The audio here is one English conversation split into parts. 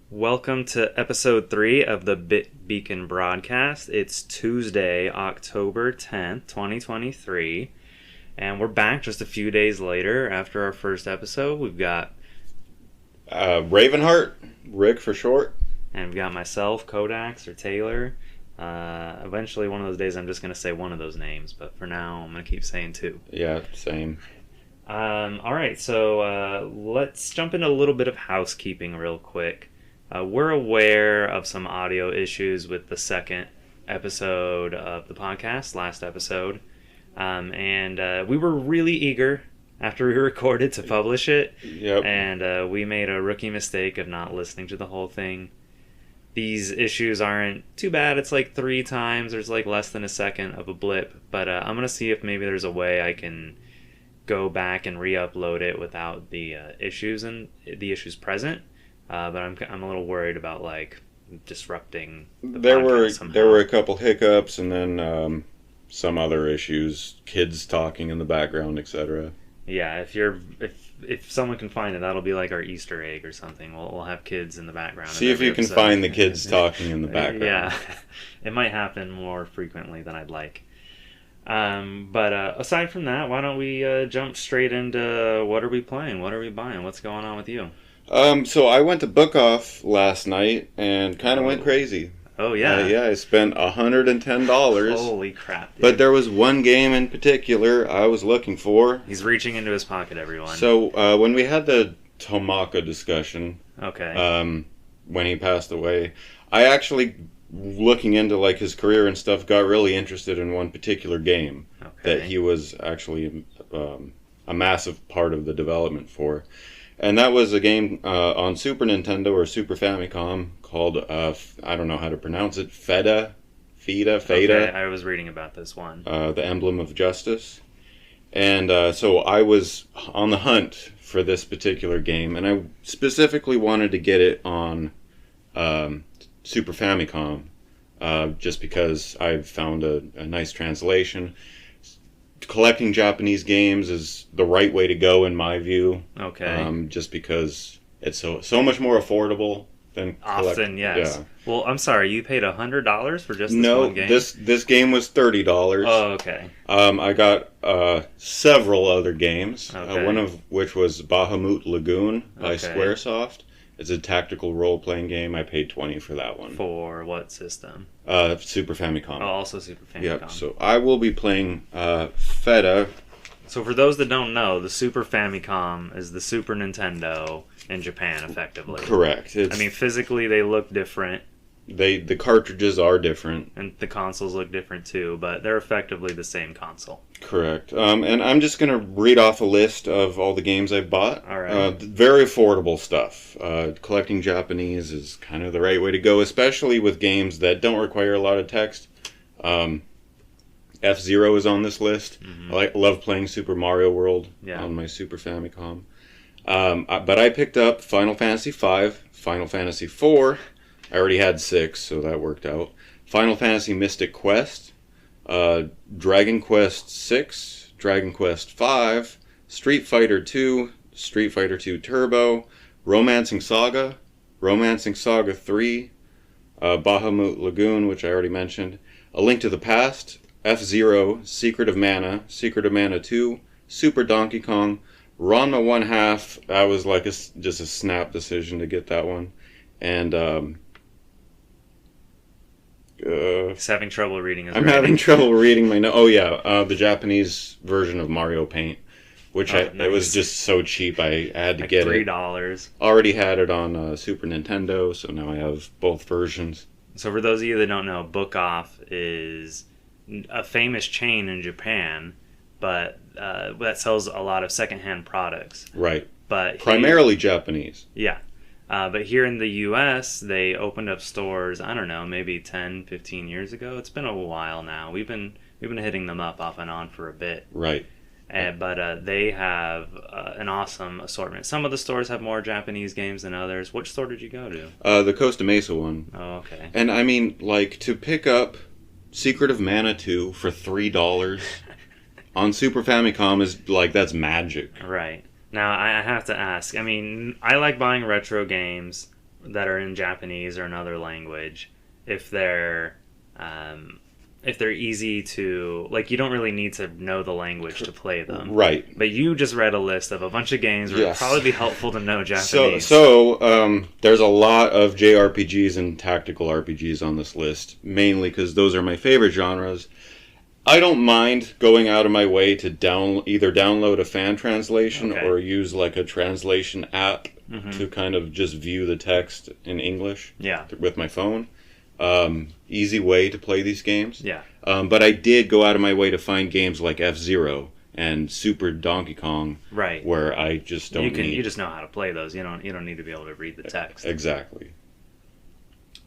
Welcome to episode 3 of the Bit Beacon broadcast. It's Tuesday, October 10th, 2023, and we're back just a few days later after our first episode. We've got Ravenheart, Rick for short. And we've got myself, Kodax, or Taylor. Eventually, one of those days, I'm just going to say one of those names, but for now, I'm going to keep saying two. Yeah, same. Alright, so let's jump into a little bit of housekeeping real quick. We're aware of some audio issues with the second episode of the podcast, last episode. And we were really eager after we recorded to publish it. Yep. And we made a rookie mistake of not listening to the whole thing. These issues aren't too bad. It's like 3 times. There's like less than a second of a blip. But I'm going to see if maybe there's a way I can go back and re-upload it without the issues and the issues present. But I'm a little worried about like disrupting the podcast somehow. There were a couple hiccups and then some other issues, kids talking in the background, etc. Yeah, if someone can find it, that'll be like our Easter egg or something. We'll have kids in the background. See if you can find the kids talking in the background. Yeah, it might happen more frequently than I'd like. But aside from that, why don't we jump straight into what are we playing? What are we buying? What's going on with you? So I went to Book Off last night and kind of went crazy. Oh, yeah. Yeah, I spent $110. Holy crap, dude. But there was one game in particular I was looking for. He's reaching into his pocket, everyone. So when we had the Tomaka discussion, okay, when he passed away, I actually, looking into like his career and stuff, got really interested in one particular game that he was actually a massive part of the development for. And that was a game on Super Nintendo or Super Famicom called, I don't know how to pronounce it, Feta. Okay, I was reading about this one. The Emblem of Justice. And so I was on the hunt for this particular game, and I specifically wanted to get it on Super Famicom, just because I found a nice translation. Collecting Japanese games is the right way to go in my view. Okay. Just because it's so much more affordable than often. Yes. Yeah. Well, I'm sorry. You paid $100 for just this one game? This game was $30. Oh, okay. I got several other games. Okay. One of which was Bahamut Lagoon by Squaresoft. It's a tactical role-playing game. I paid $20 for that one. For what system? Super Famicom. Oh, also Super Famicom. Yep. So I will be playing Feta. So for those that don't know, the Super Famicom is the Super Nintendo in Japan, effectively. Correct. Physically they look different. The cartridges are different. And the consoles look different too, but they're effectively the same console. Correct. And I'm just going to read off a list of all the games I've bought. All right. Very affordable stuff. Collecting Japanese is kind of the right way to go, especially with games that don't require a lot of text. F-Zero is on this list. Mm-hmm. I love playing Super Mario World on my Super Famicom. But I picked up Final Fantasy V, Final Fantasy IV. I already had 6, so that worked out. Final Fantasy Mystic Quest, Dragon Quest VI, Dragon Quest V, Street Fighter II, Street Fighter II Turbo, Romancing Saga 3, Bahamut Lagoon, which I already mentioned, A Link to the Past, F-Zero, Secret of Mana 2, Super Donkey Kong, Ranma 1/2. That was like just a snap decision to get that one. And He's having trouble reading his I'm having trouble reading my notes. Oh yeah, the Japanese version of Mario Paint, which nice. It was just so cheap I had to like get $3. it. Already had it on Super Nintendo, so now I have both versions. So for those of you that don't know, Book Off is a famous chain in Japan, but that sells a lot of secondhand products. Right. But primarily Japanese. Yeah. But here in the U.S., they opened up stores, I don't know, maybe 10, 15 years ago. It's been a while now. We've been hitting them up off and on for a bit. Right. But they have an awesome assortment. Some of the stores have more Japanese games than others. Which store did you go to? The Costa Mesa one. Oh, okay. And I mean, like, to pick up Secret of Mana 2 for $3 on Super Famicom is, like, that's magic. Right. Now, I have to ask, I mean, I like buying retro games. that are in Japanese or another language, if they're easy to, like, you don't really need to know the language to play them. Right. But you just read a list of a bunch of games where it'd probably be helpful to know Japanese. So there's a lot of JRPGs and tactical RPGs on this list, mainly because those are my favorite genres. I don't mind going out of my way to either download a fan translation or use like a translation app to kind of just view the text in English with my phone. Easy way to play these games. Yeah. But I did go out of my way to find games like F-Zero and Super Donkey Kong, right, where I just don't need... You just know how to play those. You don't need to be able to read the text. Exactly.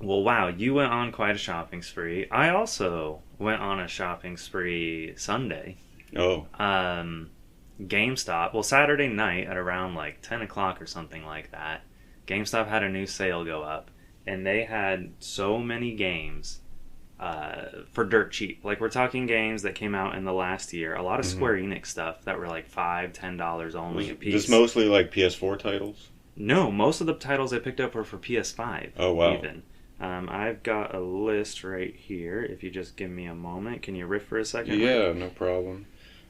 Well, wow, you went on quite a shopping spree. I also went on a shopping spree Sunday. Oh. GameStop, well, Saturday night at around like 10 o'clock or something like that, GameStop had a new sale go up, and they had so many games for dirt cheap. Like, we're talking games that came out in the last year. A lot of Square Enix stuff that were like $5, $10 only a piece. Just mostly like PS4 titles? No, most of the titles I picked up were for PS5. Oh, wow. Even. I've got a list right here. If you just give me a moment. Can you riff for a second? Yeah, no problem.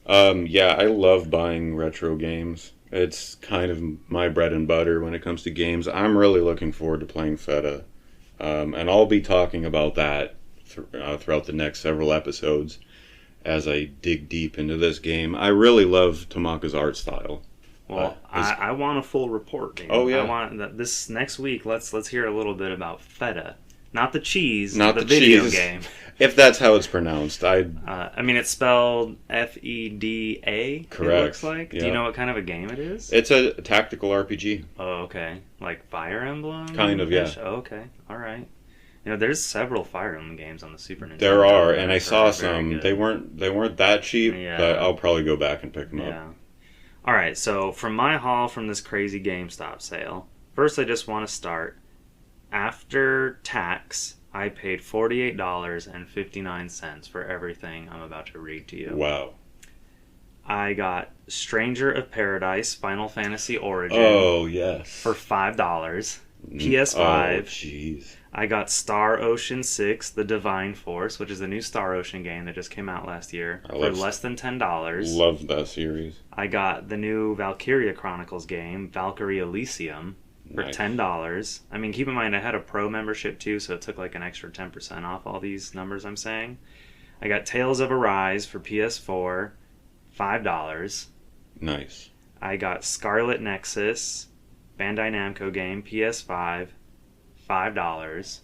I love buying retro games. It's kind of my bread and butter when it comes to games. I'm really looking forward to playing Feta. And I'll be talking about that throughout the next several episodes as I dig deep into this game. I really love Tamaka's art style. Well, I want a full report, man. Oh, yeah. I want this next week. Let's hear a little bit about Feta. Not the cheese, not the video cheese. Game. If that's how it's pronounced. I mean, it's spelled Feda. Correct. It looks like. Yeah. Do you know what kind of a game it is? It's a tactical RPG. Oh, okay. Like Fire Emblem? Kind of, yeah. Oh, okay. All right. You know, there's several Fire Emblem games on the Super Nintendo. There are, and I saw some. They weren't that cheap, but I'll probably go back and pick them up. Yeah. All right, so from my haul from this crazy GameStop sale, first I just want to start. After tax, I paid $48.59 for everything I'm about to read to you. Wow. I got Stranger of Paradise Final Fantasy Origin. Oh, yes. For $5. PS5. Oh, jeez. I got Star Ocean 6, The Divine Force, which is the new Star Ocean game that just came out last year, for less than $10. Love that series. I got the new Valkyria Chronicles game, Valkyrie Elysium, for $10. I mean, keep in mind, I had a pro membership too, so it took like an extra 10% off all these numbers I'm saying. I got Tales of Arise for PS4, $5. Nice. I got Scarlet Nexus, Bandai Namco game, PS5, $5.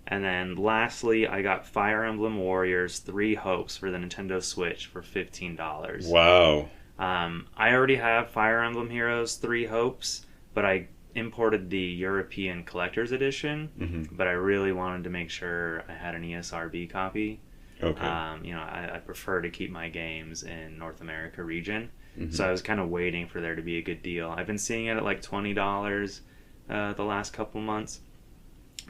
And then lastly, I got Fire Emblem Warriors 3 Hopes for the Nintendo Switch for $15. Wow. I already have Fire Emblem Heroes 3 Hopes, but I imported the European Collector's Edition, but I really wanted to make sure I had an ESRB copy. Okay. I prefer to keep my games in North America region, so I was kind of waiting for there to be a good deal. I've been seeing it at like $20 the last couple months,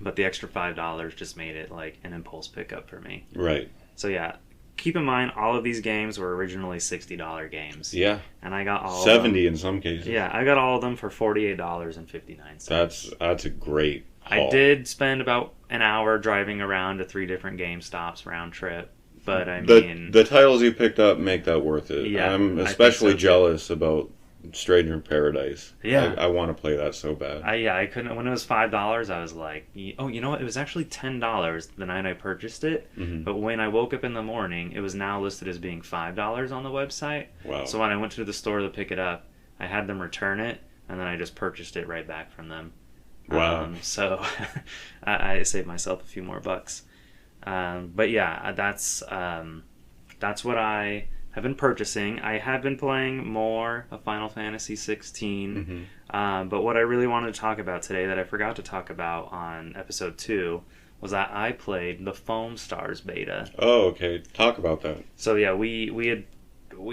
but the extra $5 just made it like an impulse pickup for me. Right. So yeah, keep in mind all of these games were originally $60 games. Yeah. And I got all $70 of them, in some cases. Yeah, I got all of them for $48.59. That's a great haul. I did spend about an hour driving around to 3 different GameStops round trip, but I mean... The titles you picked up make that worth it. Yeah, I'm especially jealous about Stranger in Paradise. Yeah. I want to play that so bad. I couldn't... When it was $5, I was like, oh, you know what? It was actually $10 the night I purchased it, but when I woke up in the morning, it was now listed as being $5 on the website. Wow. So when I went to the store to pick it up, I had them return it, and then I just purchased it right back from them. Wow. So I saved myself a few more bucks. But yeah, that's what I have been purchasing. I have been playing more of Final Fantasy 16. But what I really wanted to talk about today that I forgot to talk about on episode 2 was that I played the Foam Stars beta. Oh, okay. Talk about that. So yeah, we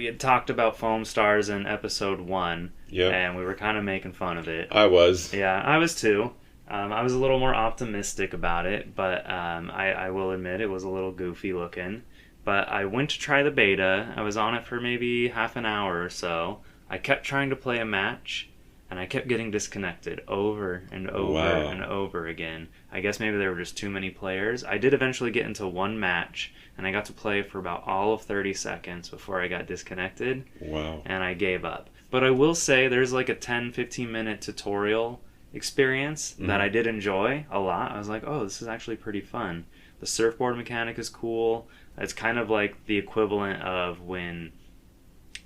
had talked about Foam Stars in episode 1. Yeah. And we were kind of making fun of it. I was. Yeah, I was too. I was a little more optimistic about it, but I will admit it was a little goofy looking. But I went to try the beta. I was on it for maybe half an hour or so. I kept trying to play a match, and I kept getting disconnected over and over and over again. I guess maybe there were just too many players. I did eventually get into one match, and I got to play for about all of 30 seconds before I got disconnected. Wow. And I gave up. But I will say there's like a 10-15 minute tutorial experience that I did enjoy a lot. I was like, oh, this is actually pretty fun. The surfboard mechanic is cool. It's kind of like the equivalent of when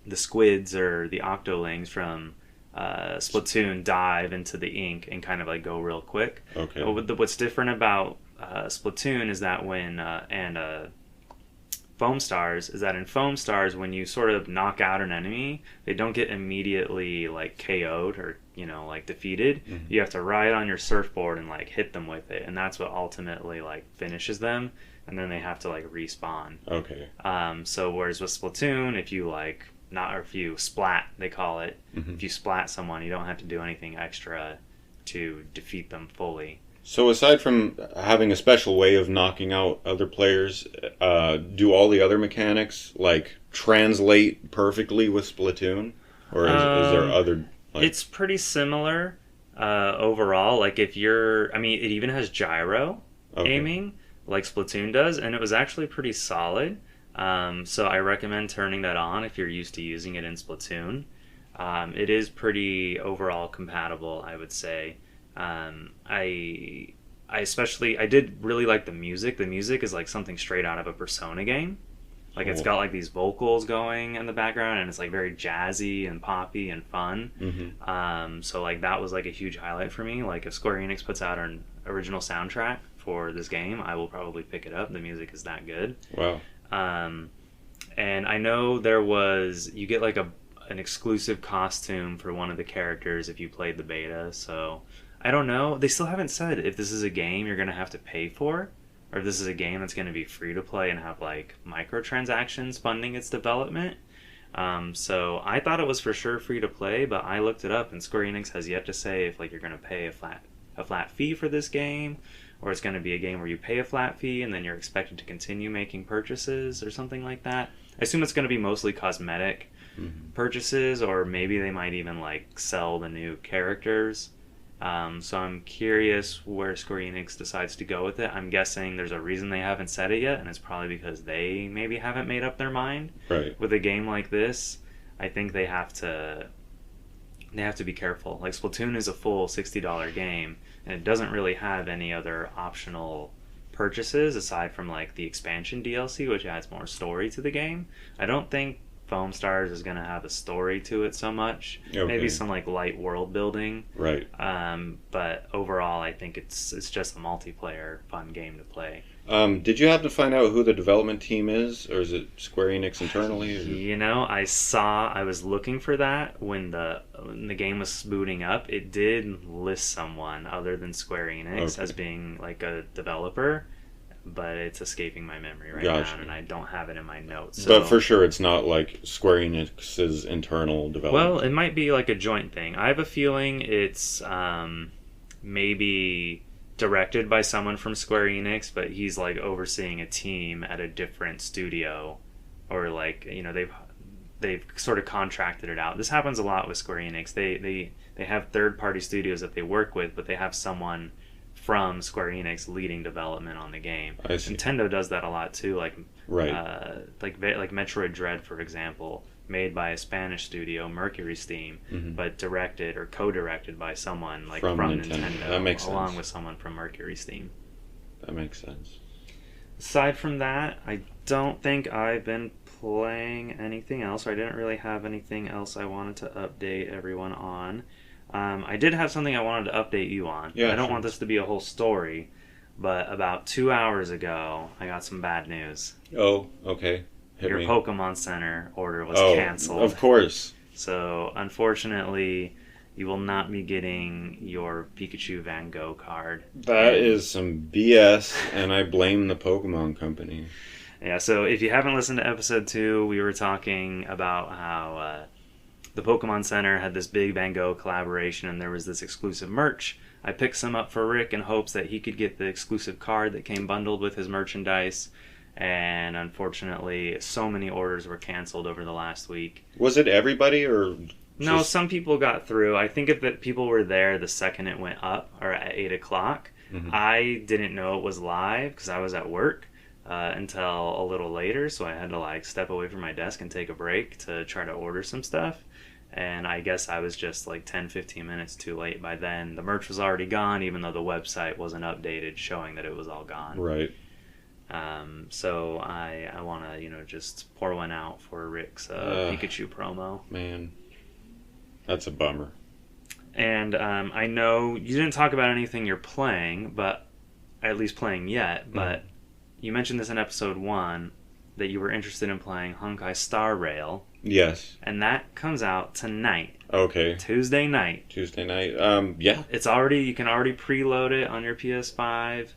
the squids or the octolings from Splatoon dive into the ink and kind of like go real quick. Okay. But what's different about Splatoon is that when Foam Stars is that in Foam Stars, when you sort of knock out an enemy, they don't get immediately like KO'd or like defeated. You have to ride on your surfboard and like hit them with it, and that's what ultimately like finishes them, and then they have to like respawn. Okay. So whereas with Splatoon, if you splat, they call it. If you splat someone, you don't have to do anything extra to defeat them fully. So aside from having a special way of knocking out other players, do all the other mechanics like translate perfectly with Splatoon, or is there other? It's pretty similar overall. Like it even has gyro aiming like Splatoon does, and it was actually pretty solid. So I recommend turning that on if you're used to using it in Splatoon. It is pretty overall compatible, I would say. I did really like the music. The music is like something straight out of a Persona game. Like It's got like these vocals going in the background, and it's like very jazzy and poppy and fun. So like that was like a huge highlight for me. Like if Square Enix puts out an original soundtrack for this game, I will probably pick it up. The music is that good. Wow. And I know you get like an exclusive costume for one of the characters if you played the beta. So I don't know. They still haven't said if this is a game you're going to have to pay for, or if this is a game that's going to be free to play and have like microtransactions funding its development. So I thought it was for sure free to play, but I looked it up and Square Enix has yet to say if like you're going to pay a flat fee for this game, or it's going to be a game where you pay a flat fee and then you're expected to continue making purchases or something like that. I assume it's going to be mostly cosmetic purchases, or maybe they might even like sell the new characters. So I'm curious where Square Enix decides to go with it. I'm guessing there's a reason they haven't said it yet, and it's probably because they maybe haven't made up their mind. Right. With a game like this, I think they have to be careful. Like Splatoon is a full $60 game, and it doesn't really have any other optional purchases aside from like the expansion DLC, which adds more story to the game. I don't think Foam Stars is going to have a story to it so much. Okay. Maybe some like light world building. Right. But overall, I think it's just a multiplayer fun game to play. Did you have to find out who the development team is, or is it Square Enix internally? I was looking for that when the game was booting up. It did list someone other than Square Enix as being like a developer, but it's escaping my memory right now, and I don't have it in my notes. So. But for sure, it's not like Square Enix's internal development. Well, it might be like a joint thing. I have a feeling it's maybe directed by someone from Square Enix, but he's like overseeing a team at a different studio, or like they've sort of contracted it out. This happens a lot with Square Enix. They have third-party studios that they work with, but they have someone from Square Enix leading development on the game. I see. Nintendo does that a lot too, like Metroid Dread, for example, made by a Spanish studio, Mercury Steam, but directed or co-directed by someone like from Nintendo. That makes sense. Along with someone from Mercury Steam. That makes sense. Aside from that, I don't think I've been playing anything else, or I didn't really have anything else I wanted to update everyone on. I did have something I wanted to update you on. Yeah, I don't want this to be a whole story, but about 2 hours ago, I got some bad news. Oh, okay. Your Pokemon Center order was canceled. Of course. So, unfortunately, you will not be getting your Pikachu Van Gogh card. That is some BS, and I blame the Pokemon Company. Yeah, so if you haven't listened to episode 2, we were talking about how the Pokemon Center had this big Van Gogh collaboration, and there was this exclusive merch. I picked some up for Rick in hopes that he could get the exclusive card that came bundled with his merchandise, and unfortunately, so many orders were canceled over the last week. Was it everybody, or No, some people got through. I think if that people were there the second it went up, or at 8 o'clock. Mm-hmm. I didn't know it was live because I was at work until a little later, so I had to like step away from my desk and take a break to try to order some stuff. And I guess I was just like 10-15 minutes too late by then. The merch was already gone, even though the website wasn't updated showing that it was all gone. Right. So I want to, just pour one out for Rick's Pikachu promo. Man, that's a bummer. And I know you didn't talk about anything you're playing, but at least playing yet, but you mentioned this in episode 1 that you were interested in playing Honkai Star Rail. Yes. And that comes out tonight. Okay. Tuesday night. Yeah. You can already preload it on your PS5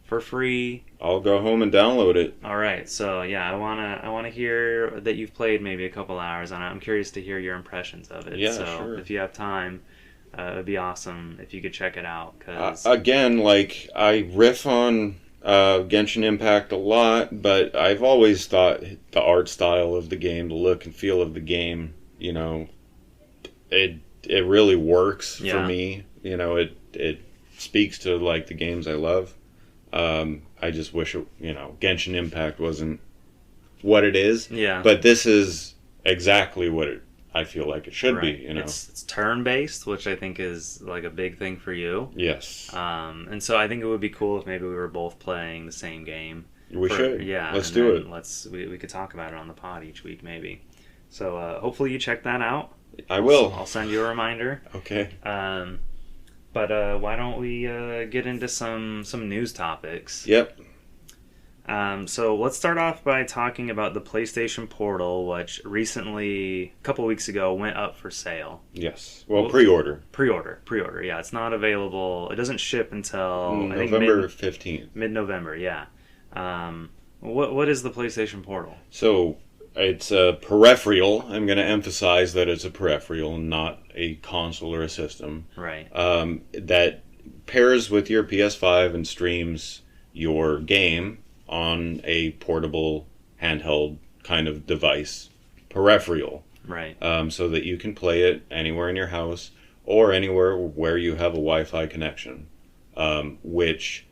for free. I'll go home and download it. All right. So, yeah, I want to hear that you've played maybe a couple hours on it. I'm curious to hear your impressions of it. Yeah, so sure. If you have time, it would be awesome if you could check it out. Cause... again, like, I riff on Genshin Impact a lot, but I've always thought the art style of the game, the look and feel of the game, it really works for me. It speaks to like the games I love. I just wish Genshin Impact wasn't what it is. Yeah. But this is exactly what I feel like it should be. It's turn-based, which I think is like a big thing for you. Yes. And so I think it would be cool if maybe we were both playing the same game. We should. Yeah. Let's do it. We could talk about it on the pod each week, maybe. So hopefully you check that out. I will. I'll send you a reminder. Okay. But why don't we get into some news topics? Yep. So let's start off by talking about the PlayStation Portal, which recently, a couple weeks ago, went up for sale. Yes. Well, pre-order. Pre-order, yeah. It's not available. It doesn't ship until November 15th. Mid-November, yeah. What is the PlayStation Portal? So, it's a peripheral. I'm going to emphasize that it's a peripheral, not a console or a system. Right. That pairs with your PS5 and streams your game on a portable, handheld kind of device, peripheral. Right. So that you can play it anywhere in your house or anywhere where you have a Wi-Fi connection, which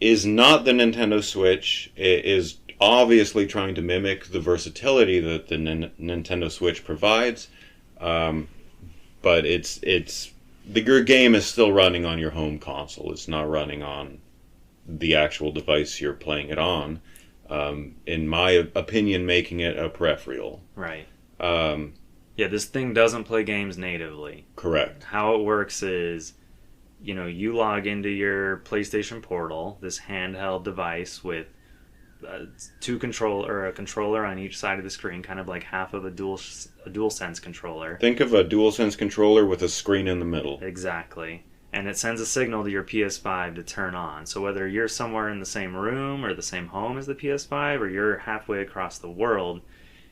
is not the Nintendo Switch. It is obviously trying to mimic the versatility that the Nintendo Switch provides, but your game is still running on your home console. It's not running on the actual device you're playing it on, in my opinion, making it a peripheral. Right. Yeah, this thing doesn't play games natively. Correct. How it works is, you log into your PlayStation Portal, this handheld device with a controller on each side of the screen, kind of like half of a DualSense controller. Think of a DualSense controller with a screen in the middle. Exactly. And it sends a signal to your PS5 to turn on. So whether you're somewhere in the same room or the same home as the PS5 or you're halfway across the world,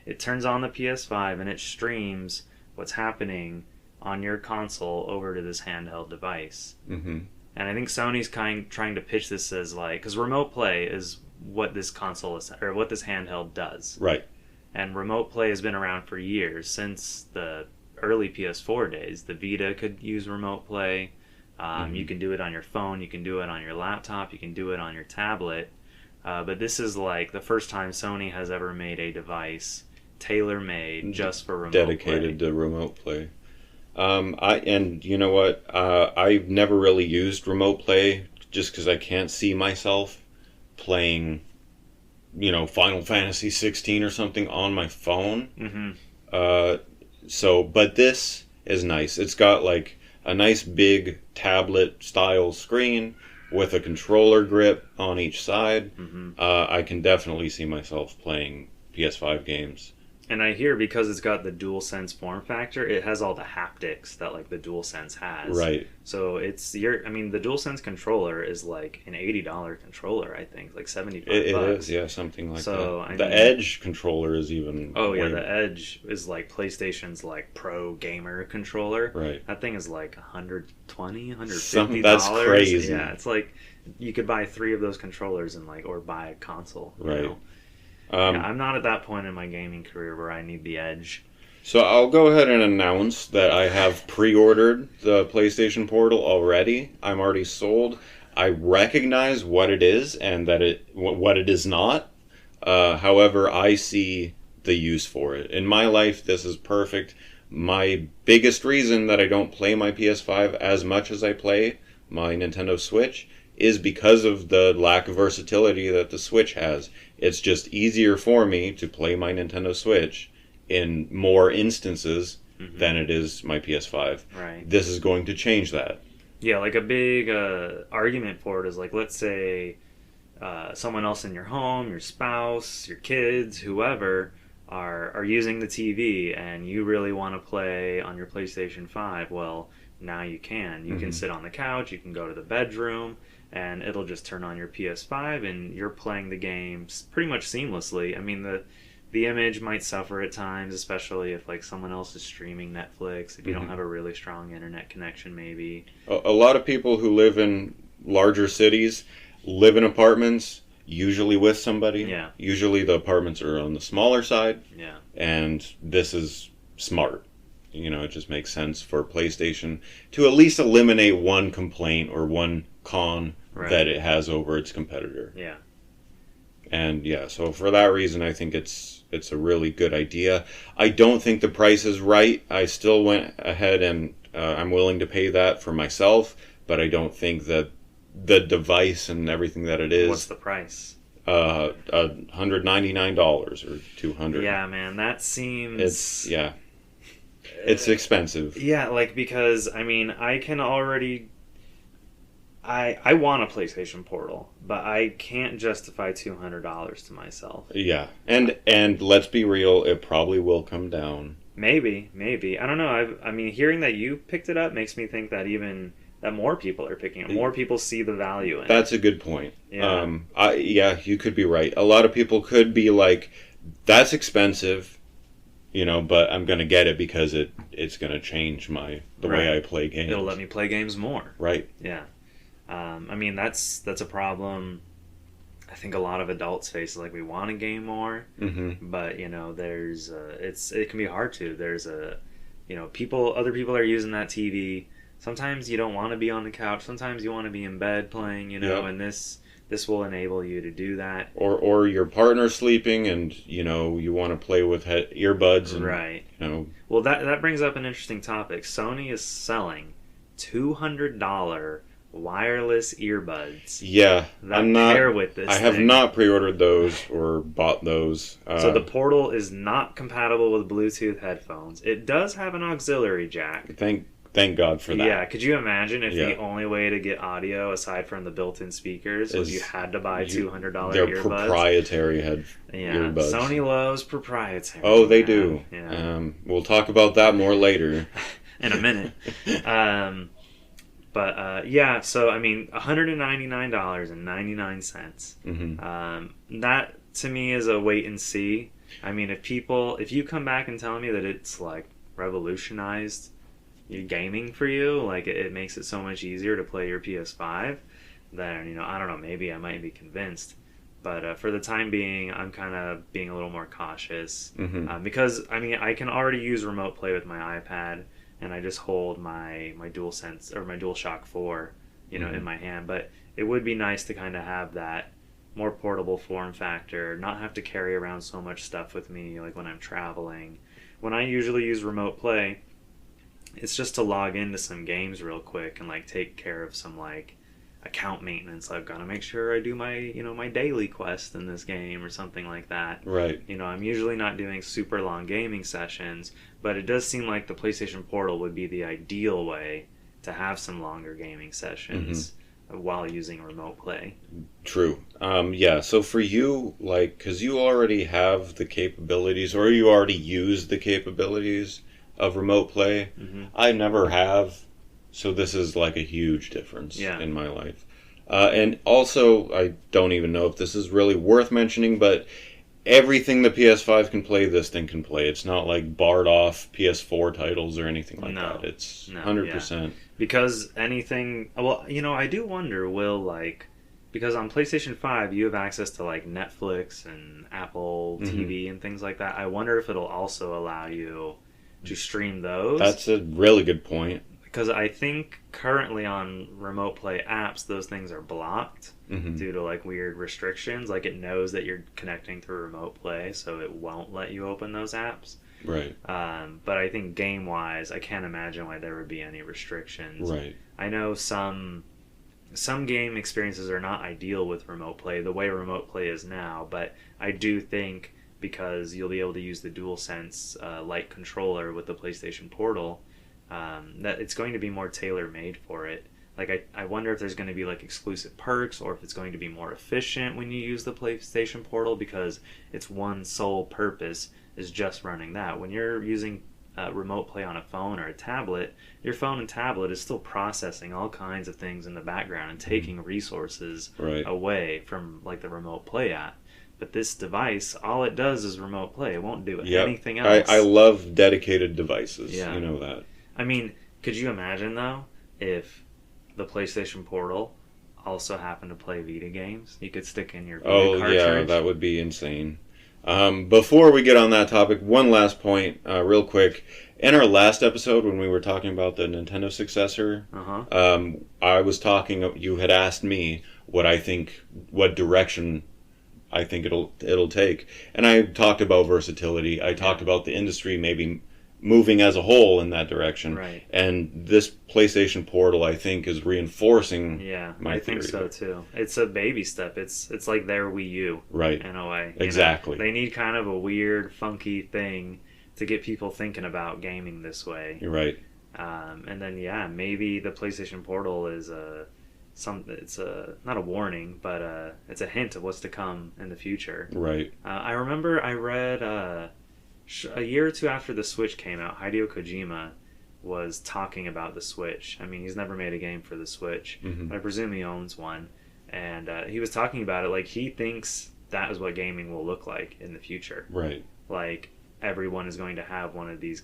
it turns on the PS5 and it streams what's happening on your console over to this handheld device. Mm-hmm. And I think Sony's trying to pitch this as because remote play is what this console is, or what this handheld does. Right. And remote play has been around for years, since the early PS4 days. The Vita could use remote play. You can do it on your phone, you can do it on your laptop, you can do it on your tablet. But this is like the first time Sony has ever made a device tailor-made just for remote dedicated play. To remote play. And you know what? I've never really used remote play just because I can't see myself playing, Final Fantasy 16 or something on my phone. Mm-hmm. But this is nice. It's got like a nice big tablet style screen with a controller grip on each side. Mm-hmm. I can definitely see myself playing PS5 games. And I hear because it's got the DualSense form factor, it has all the haptics that like the DualSense has. Right. So the DualSense controller is like an $80 controller, I think, like $75. It is, yeah, something like that. The Edge controller is even. Oh yeah, the Edge is like PlayStation's like pro gamer controller. Right. That thing is like $120, $150. That's crazy. Yeah, it's like you could buy 3 of those controllers and or buy a console. Right. I'm not at that point in my gaming career where I need the Edge. So I'll go ahead and announce that I have pre-ordered the PlayStation Portal already. I'm already sold. I recognize what it is and what it is not. However, I see the use for it. In my life, this is perfect. My biggest reason that I don't play my PS5 as much as I play my Nintendo Switch is because of the lack of versatility that the Switch has. It's just easier for me to play my Nintendo Switch in more instances than it is my PS5. Right. This is going to change that. Yeah, like a big argument for it is like, let's say someone else in your home, your spouse, your kids, whoever, are using the TV and you really want to play on your PlayStation 5. Well, now you can. You can sit on the couch, you can go to the bedroom, and it'll just turn on your PS5 and you're playing the games pretty much seamlessly. I mean, the image might suffer at times, especially if like someone else is streaming Netflix, if you don't have a really strong internet connection maybe. A lot of people who live in larger cities live in apartments, usually with somebody. Yeah. Usually the apartments are on the smaller side. Yeah. And this is smart. You know, it just makes sense for PlayStation to at least eliminate one complaint or one con that it has over its competitor. Yeah. And yeah, so for that reason, I think it's a really good idea. I don't think the price is right. I still went ahead and I'm willing to pay that for myself, but I don't think that the device and everything that it is. What's the price? $199 or $200. Yeah, man, that seems. It's expensive. Yeah, like because I mean, I can already. I want a PlayStation Portal, but I can't justify $200 to myself. Yeah, and let's be real, it probably will come down. Maybe I don't know. I mean, hearing that you picked it up makes me think that that more people are picking it. More people see the value in it. That's a good point. Yeah. You could be right. A lot of people could be like, that's expensive, you know, but I'm going to get it because it's going to change the way I play games. It'll let me play games more. Right. Yeah. I mean, that's a problem I think a lot of adults face. Like, we want to game more, but, you know, there's it can be hard to. There's other people are using that TV. Sometimes you don't want to be on the couch. Sometimes you want to be in bed playing, you know, and this will enable you to do that. Or your partner's sleeping and, you know, you want to play with earbuds. And, right. You know. Well, that brings up an interesting topic. Sony is selling $200 wireless earbuds. Yeah. Pair with this I have not pre-ordered those or bought those. So the Portal is not compatible with Bluetooth headphones. It does have an auxiliary jack. Thank God for that. Yeah, could you imagine if the only way to get audio, aside from the built-in speakers, was you had to buy $200 earbuds? They're proprietary earbuds. Sony loves proprietary. Oh, they do. Yeah. We'll talk about that more later. In a minute. So, I mean, $199.99. That, to me, is a wait and see. I mean, if you come back and tell me that it's, like, revolutionized gaming for you, like it makes it so much easier to play your PS5, then, you know, I don't know, maybe I might be convinced. But for the time being, I'm kind of being a little more cautious because, I mean, I can already use remote play with my iPad, and I just hold my DualSense or my DualShock 4, you know, in my hand. But it would be nice to kind of have that more portable form factor, not have to carry around so much stuff with me, like when I'm traveling. When I usually use remote play, it's just to log into some games real quick and like take care of some like account maintenance. I've got to make sure I do my daily quest in this game or something like that. Right. You know, I'm usually not doing super long gaming sessions, but it does seem like the PlayStation Portal would be the ideal way to have some longer gaming sessions while using remote play. True. So for you, like, because you already have the capabilities or you already use the capabilities of remote play. I never have, so this is like a huge difference in my life. And also, I don't even know if this is really worth mentioning, but everything the PS5 can play, this thing can play. It's not like barred off PS4 titles or anything like that. It's 100%. Yeah. Because anything, well, you know, I do wonder, because on PlayStation 5 you have access to like Netflix and Apple TV and things like that. I wonder if it'll also allow you to stream those. That's a really good point. Because I think currently on remote play apps, those things are blocked due to like weird restrictions. Like it knows that you're connecting through remote play, so it won't let you open those apps. Right. But I think game-wise, I can't imagine why there would be any restrictions. Right. I know some game experiences are not ideal with remote play, the way remote play is now, but I do think because you'll be able to use the DualSense light controller with the PlayStation Portal, that it's going to be more tailor-made for it. Like, I wonder if there's going to be, like, exclusive perks, or if it's going to be more efficient when you use the PlayStation Portal, because its one sole purpose is just running that. When you're using remote play on a phone or a tablet, your phone and tablet is still processing all kinds of things in the background and taking resources away from, like, the remote play app. But this device, all it does is remote play. It won't do anything else. I love dedicated devices. Yeah. You know that. I mean, could you imagine, though, if the PlayStation Portal also happened to play Vita games? You could stick in your Vita cartridge. Yeah, that would be insane. Before we get on that topic, one last point, real quick. In our last episode, when we were talking about the Nintendo successor, I was talking. You had asked me what direction I think it'll take, and I talked about versatility. I talked about the industry maybe moving as a whole in that direction. Right. And this PlayStation Portal, I think, is reinforcing my theory. I think so too. It's a baby step. It's like their Wii U. Right. In a way. Exactly. They need kind of a weird, funky thing to get people thinking about gaming this way. You're right. And then, maybe the PlayStation Portal is it's not a warning, but it's a hint of what's to come in the future. Right. I remember I read a year or two after the Switch came out, Hideo Kojima was talking about the Switch. I mean, he's never made a game for the Switch, but I presume he owns one. And he was talking about it like he thinks that is what gaming will look like in the future. Right. Like, everyone is going to have one of these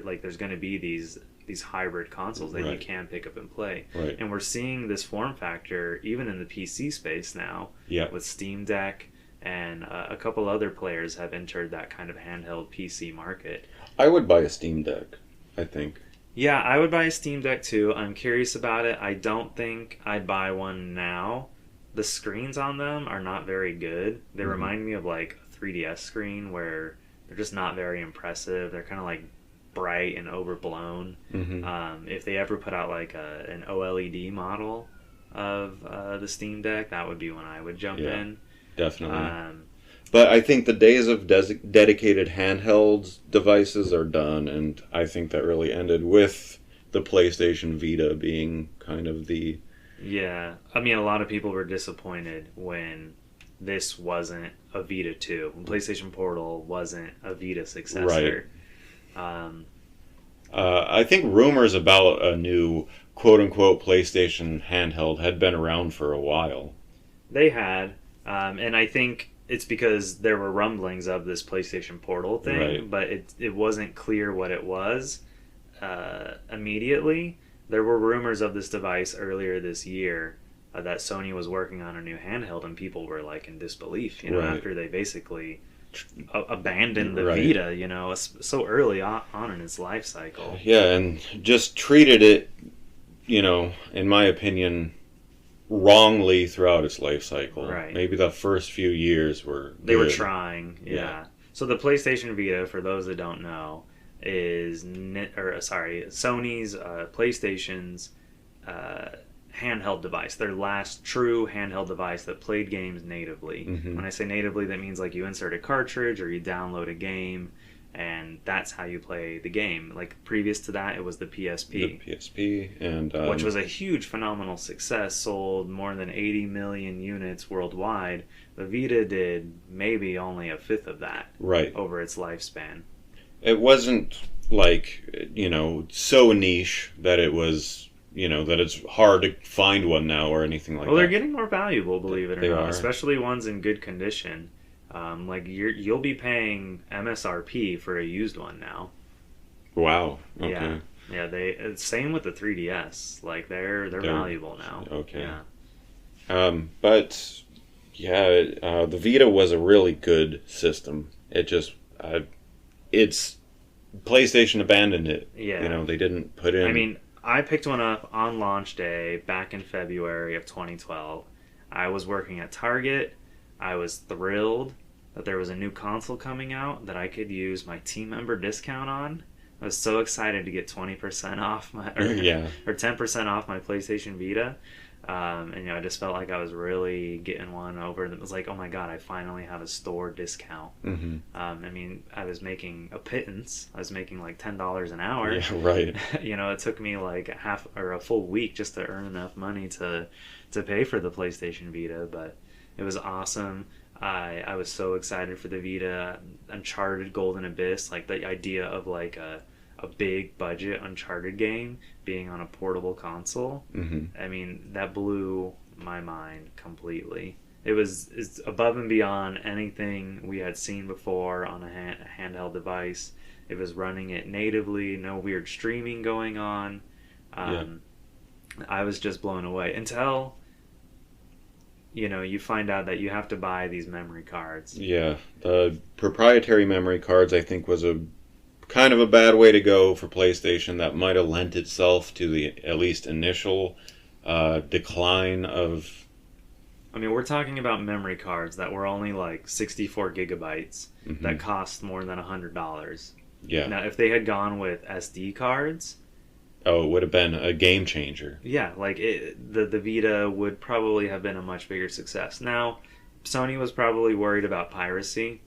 like, there's going to be these hybrid consoles that you can pick up and play. Right. And we're seeing this form factor even in the PC space now with Steam Deck. And a couple other players have entered that kind of handheld PC market. I would buy a Steam Deck, I think. Yeah, I would buy a Steam Deck too. I'm curious about it. I don't think I'd buy one now. The screens on them are not very good. They remind me of like a 3DS screen where they're just not very impressive. They're kind of like bright and overblown. If they ever put out like an OLED model of the Steam Deck, that would be when I would jump in. Definitely. But I think the days of dedicated handheld devices are done, and I think that really ended with the PlayStation Vita being kind of the... Yeah. I mean, a lot of people were disappointed when this wasn't a Vita 2, when PlayStation Portal wasn't a Vita successor. Right. I think rumors about a new quote-unquote PlayStation handheld had been around for a while. They had. And I think it's because there were rumblings of this PlayStation Portal thing, but it wasn't clear what it was immediately. There were rumors of this device earlier this year that Sony was working on a new handheld, and people were like in disbelief, after they basically abandoned the Vita, so early on in its life cycle. Yeah, and just treated it, in my opinion, wrongly throughout its life cycle. Right. Maybe the first few years were good. They were trying, yeah. So the PlayStation Vita, for those that don't know, is Sony's PlayStation's handheld device, their last true handheld device that played games natively. When I say natively, that means like you insert a cartridge or you download a game, and that's how you play the game. Like, previous to that, it was the PSP. The PSP, and... which was a huge, phenomenal success, sold more than 80 million units worldwide. The Vita did maybe only a fifth of that over its lifespan. It wasn't, like, so niche that it was... that it's hard to find one now or anything like that. Well, they're getting more valuable, believe it or not. Are. Especially ones in good condition. Like, you'll be paying MSRP for a used one now. Wow. Okay. Yeah. Same with the 3DS. Like, they're valuable now. Okay. Yeah. But the Vita was a really good system. It just it's PlayStation abandoned it. Yeah. You know, they didn't put in... I mean, I picked one up on launch day back in February of 2012. I was working at Target. I was thrilled that there was a new console coming out that I could use my team member discount on. I was so excited to get 20% off or 10% off my PlayStation Vita. And I just felt like I was really getting one over. It was like, oh my god, I finally have a store discount. Mm-hmm. I mean, I was making a pittance. I was making like $10 an hour. Yeah, right. It took me like a full week just to earn enough money to pay for the PlayStation Vita, but it was awesome. I was so excited for the Vita. Uncharted Golden Abyss, like the idea of like a big budget Uncharted game being on a portable console. Mm-hmm. I mean, that blew my mind completely. It's above and beyond anything we had seen before on a handheld device. It was running it natively, no weird streaming going on. I was just blown away until you find out that you have to buy these memory cards. Yeah, the proprietary memory cards I think was a kind of a bad way to go for PlayStation. That might have lent itself to the at least initial decline of... I mean, we're talking about memory cards that were only like 64 gigabytes Mm-hmm. that cost more than $100. Yeah. Now, if they had gone with SD cards... Oh, it would have been a game changer. Yeah, like the Vita would probably have been a much bigger success. Now, Sony was probably worried about piracy,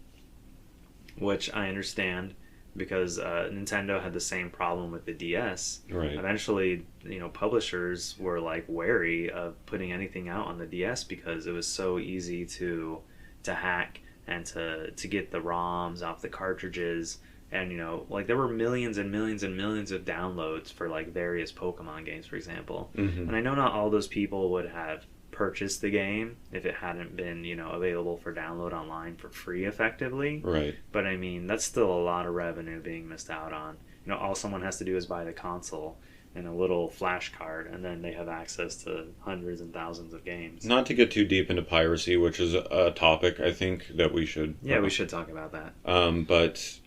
which I understand, because Nintendo had the same problem with the DS. Right. Eventually, publishers were like wary of putting anything out on the DS because it was so easy to hack and to get the ROMs off the cartridges. And there were millions and millions and millions of downloads for like various Pokemon games, for example. Mm-hmm. And I know not all those people would have purchased the game if it hadn't been available for download online for free effectively. Right. But I mean, that's still a lot of revenue being missed out on. All someone has to do is buy the console and a little flash card, and then they have access to hundreds and thousands of games. Not to get too deep into piracy, which is a topic I think that we should... Yeah, we should talk about that. But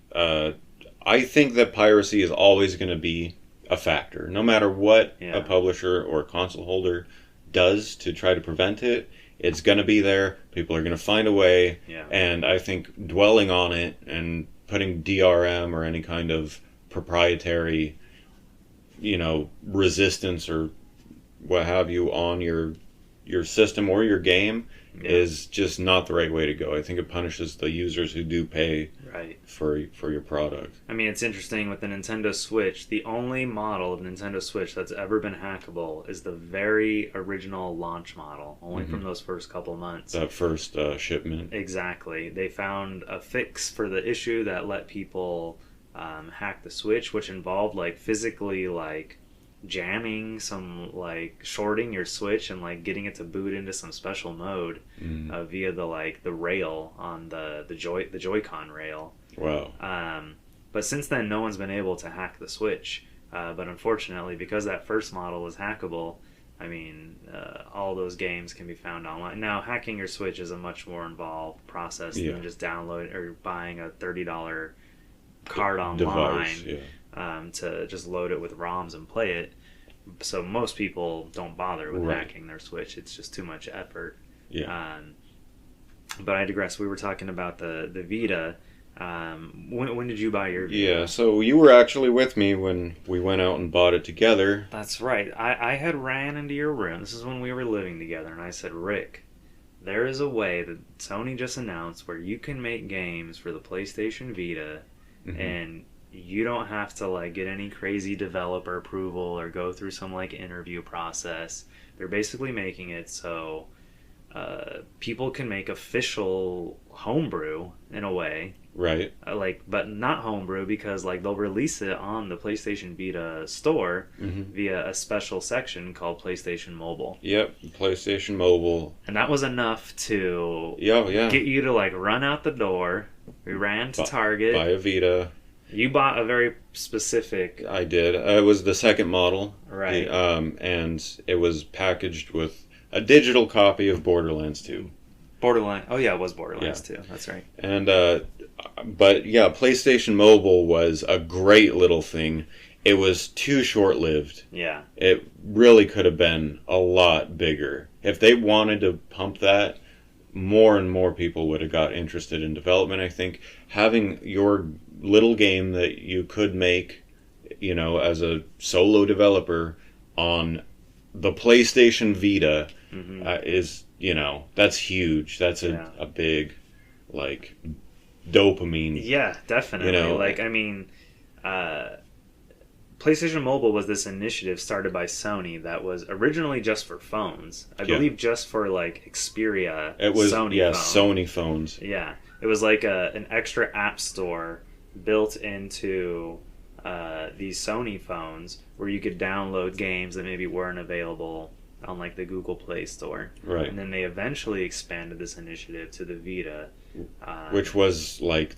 I think that piracy is always going to be a factor. No matter what a publisher or a console holder does to try to prevent it, it's going to be there. People are going to find a way. Yeah. And I think dwelling on it and putting DRM or any kind of proprietary, resistance or what have you on your system or your game is just not the right way to go. I think it punishes the users who do pay for your product. I mean, it's interesting with the Nintendo Switch. The only model of Nintendo Switch that's ever been hackable is the very original launch model, only from those first couple months. That first shipment. Exactly. They found a fix for the issue that let people hack the Switch, which involved physically jamming shorting your Switch and getting it to boot into some special mode via the rail on the Joy-Con rail. Wow. But since then, no one's been able to hack the Switch. But unfortunately, because that first model is hackable, I mean, all those games can be found online. Now, hacking your Switch is a much more involved process than just downloading or buying a $30 card online device, to just load it with ROMs and play it. So most people don't bother with hacking their Switch. It's just too much effort. Yeah. But I digress. We were talking about the Vita. When did you buy your Vita? Yeah, so you were actually with me when we went out and bought it together. That's right. I had ran into your room. This is when we were living together, and I said, Rick, there is a way that Sony just announced where you can make games for the PlayStation Vita, and you don't have to get any crazy developer approval or go through some interview process. They're basically making it so people can make official homebrew in a way. Right. But not homebrew because they'll release it on the PlayStation Vita store via a special section called PlayStation Mobile. Yep, PlayStation Mobile. And that was enough to get you to run out the door. We ran to Target. Buy a Vita. You bought a very specific... I did. It was the second model. Right. And it was packaged with a digital copy of Borderlands 2. Oh yeah, it was Borderlands 2. That's right. And but yeah, PlayStation Mobile was a great little thing. It was too short-lived. Yeah. It really could have been a lot bigger. If they wanted to pump that, more and more people would have got interested in development. I think having your little game that you could make, as a solo developer on the PlayStation Vita is, that's huge. That's a big, like, dopamine. Yeah, definitely. PlayStation Mobile was this initiative started by Sony that was originally just for phones. I believe just for like Xperia. It was Sony phone. Sony phones. Yeah, it was like an extra app store built into these Sony phones where you could download games that maybe weren't available on like the Google Play Store. Right. And then they eventually expanded this initiative to the Vita, which was like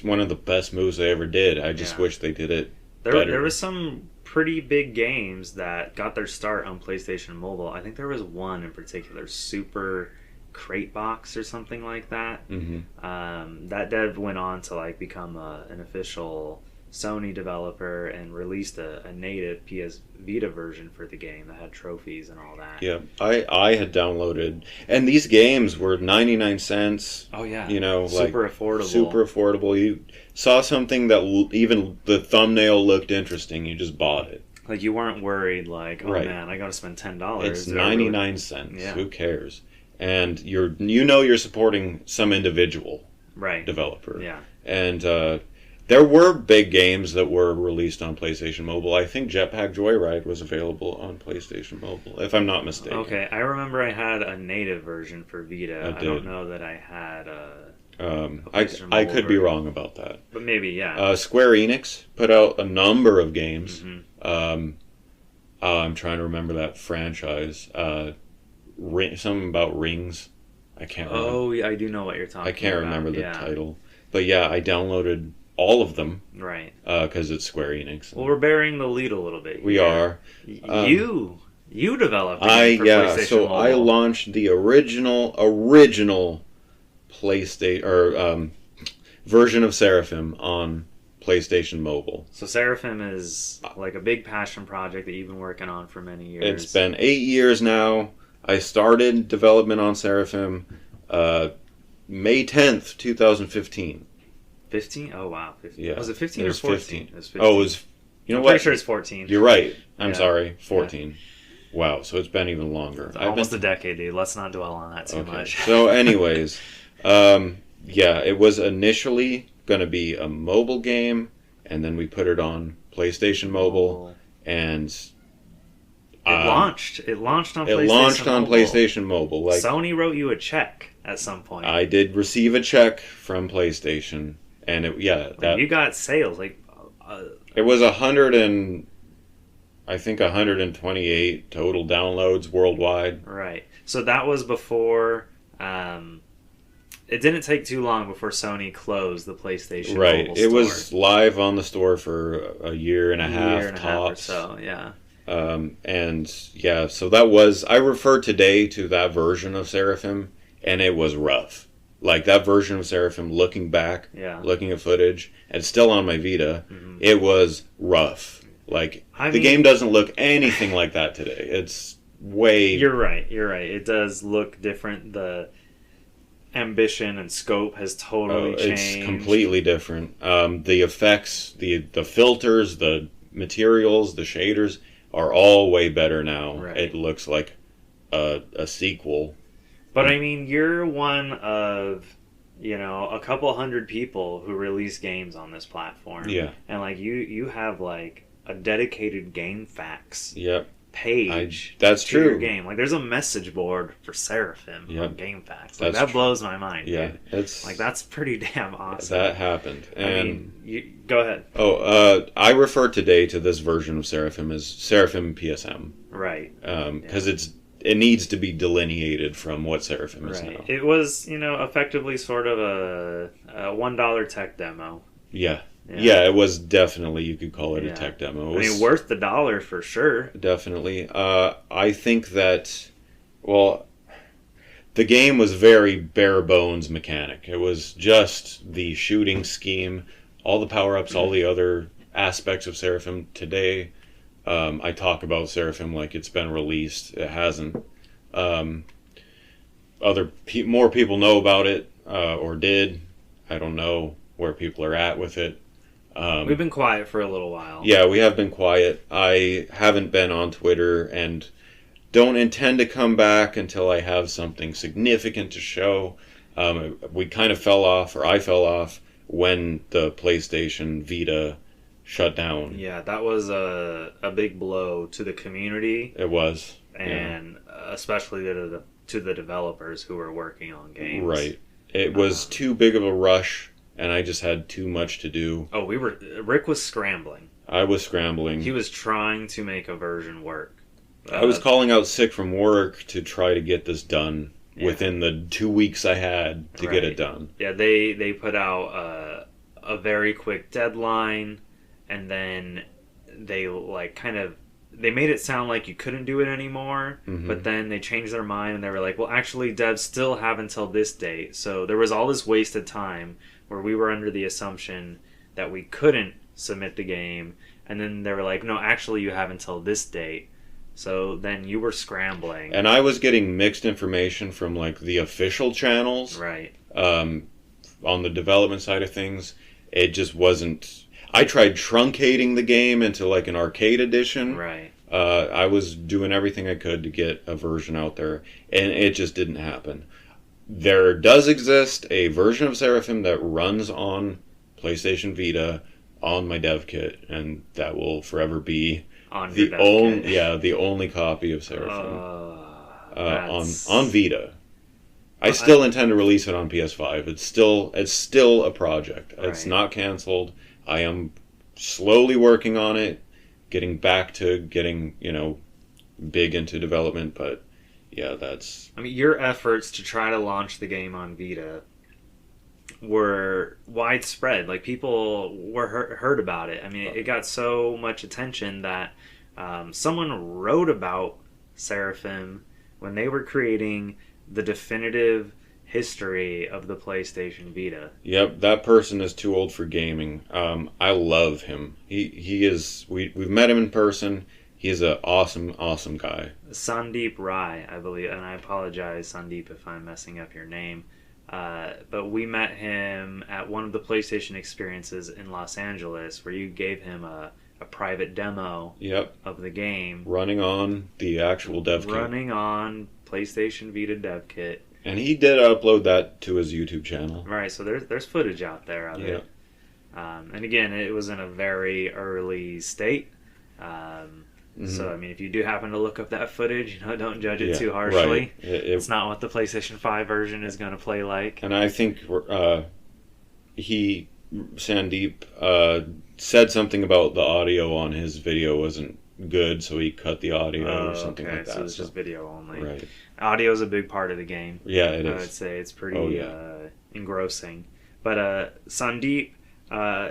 one of the best moves they ever did. I just wish they did it. There was some pretty big games that got their start on PlayStation Mobile. I think there was one in particular, Super Crate Box or something like that. Mm-hmm. That dev went on to like become an official Sony developer and released a native PS Vita version for the game that had trophies and all that. Yeah, I had downloaded, and these games were 99 cents. Oh yeah, super affordable. Super affordable. You saw something that even the thumbnail looked interesting, you just bought it. Like you weren't worried, like, oh man, I got to spend $10. It's 99 cents. Yeah. Who cares? And you're supporting some individual developer. Yeah, and there were big games that were released on PlayStation Mobile. I think Jetpack Joyride was available on PlayStation Mobile, if I'm not mistaken. Okay, I remember I had a native version for Vita. I don't know that I had I could be wrong about that. But maybe, yeah. Square Enix put out a number of games. Mm-hmm. I'm trying to remember that franchise. Something about rings. I can't remember. Oh, yeah, I do know what you're talking about. I can't remember the title. But yeah, I downloaded all of them. Right. Because it's Square Enix. Well, we're bearing the lead a little bit here. We are. You developed it for PlayStation Mobile. I launched the original PlayStation or version of Seraphim on PlayStation Mobile. So Seraphim is like a big passion project that you've been working on for many years. It's been 8 years now. I started development on Seraphim May 10th, 2015. 15? Oh, wow. 15. Yeah. Was it 15 or 14? 15. It was 15. Oh, it was... I'm pretty sure it's 14. You're right. I'm sorry. 14. Yeah. Wow, so it's been even longer. It's almost a decade, dude. Let's not dwell on that too much. So anyways, it was initially going to be a mobile game, and then we put it on PlayStation Mobile, and... It launched on PlayStation Mobile. It launched on PlayStation Mobile. Like, Sony wrote you a check at some point. I did receive a check from PlayStation, and you got sales it was 128 total downloads worldwide. Right. So that was before. It didn't take too long before Sony closed the PlayStation Mobile store. It was live on the store for a year and a half tops. Or so, yeah. So that was, I refer today to that version of Seraphim, and it was rough. Like that version of Seraphim, looking back, looking at footage, and it's still on my Vita, it was rough. Like, the game doesn't look anything like that today. It's way... You're right. It does look different. The ambition and scope has totally changed. It's completely different. The effects, the filters, the materials, the shaders are all way better now. Right. It looks like a sequel. But I mean, you're one of, a couple hundred people who release games on this platform. Yeah. And like you have like a dedicated game facts page. That's to true. Your game. Like there's a message board for Seraphim on Game Facts. Like, that blows my mind. Yeah. Dude. It's like that's pretty damn awesome. That happened. And go ahead. I refer today to this version of Seraphim as Seraphim PSM. Right. Because it needs to be delineated from what Seraphim is now. It was, effectively sort of a $1 tech demo. Yeah. Yeah, it was definitely, you could call it a tech demo. Worth the dollar for sure. Definitely. I think that, the game was very bare bones mechanic. It was just the shooting scheme, all the power-ups, all the other aspects of Seraphim. Today, I talk about Seraphim like it's been released. It hasn't. More people know about it, or did. I don't know where people are at with it. We've been quiet for a little while. Yeah, we have been quiet. I haven't been on Twitter and don't intend to come back until I have something significant to show. We kind of fell off, or I fell off, when the PlayStation Vita shut down. Yeah, that was a big blow to the community. It was. And especially to the developers who were working on games. Right. It was too big of a rush, and I just had too much to do. Oh, Rick was scrambling. I was scrambling. He was trying to make a version work. I was calling out sick from work to try to get this done within the 2 weeks I had to get it done. Yeah, they put out a very quick deadline, and then they they made it sound like you couldn't do it anymore, but then they changed their mind and they were like, well, actually, devs still have until this date. So there was all this wasted time where we were under the assumption that we couldn't submit the game, and then they were like, no, actually, you have until this date. So then you were scrambling. And I was getting mixed information from like the official channels. Right. On the development side of things, it just wasn't... I tried truncating the game into like an arcade edition. Right. I was doing everything I could to get a version out there, and it just didn't happen. There does exist a version of Seraphim that runs on PlayStation Vita on my dev kit, and that will forever be the only copy of Seraphim on Vita. I still intend to release it on PS5. It's still a project. Right. It's not canceled. I am slowly working on it, getting back to getting, big into development, but yeah, that's... I mean, your efforts to try to launch the game on Vita were widespread. Like, people were heard about it. I mean, it got so much attention that someone wrote about Seraphim when they were creating the definitive history of the PlayStation Vita. Yep, that person is too old for gaming. I love him. He is... We've met him in person. He's an awesome guy. Sandeep Rai, I believe, and I apologize, Sandeep, if I'm messing up your name. But we met him at one of the PlayStation experiences in Los Angeles, where you gave him a private demo of the game. Running on the actual dev kit. Running on PlayStation Vita dev kit. And he did upload that to his YouTube channel. Right, so there's footage out there of it. And again, it was in a very early state. So, I mean, if you do happen to look up that footage, don't judge it too harshly. Right. It's not what the PlayStation 5 version is going to play like. And I think Sandeep said something about the audio on his video wasn't good, so he cut the audio or something like that. So it's just video only. Right. Audio is a big part of the game. Yeah, it is. I would say it's pretty engrossing. But Sandeep,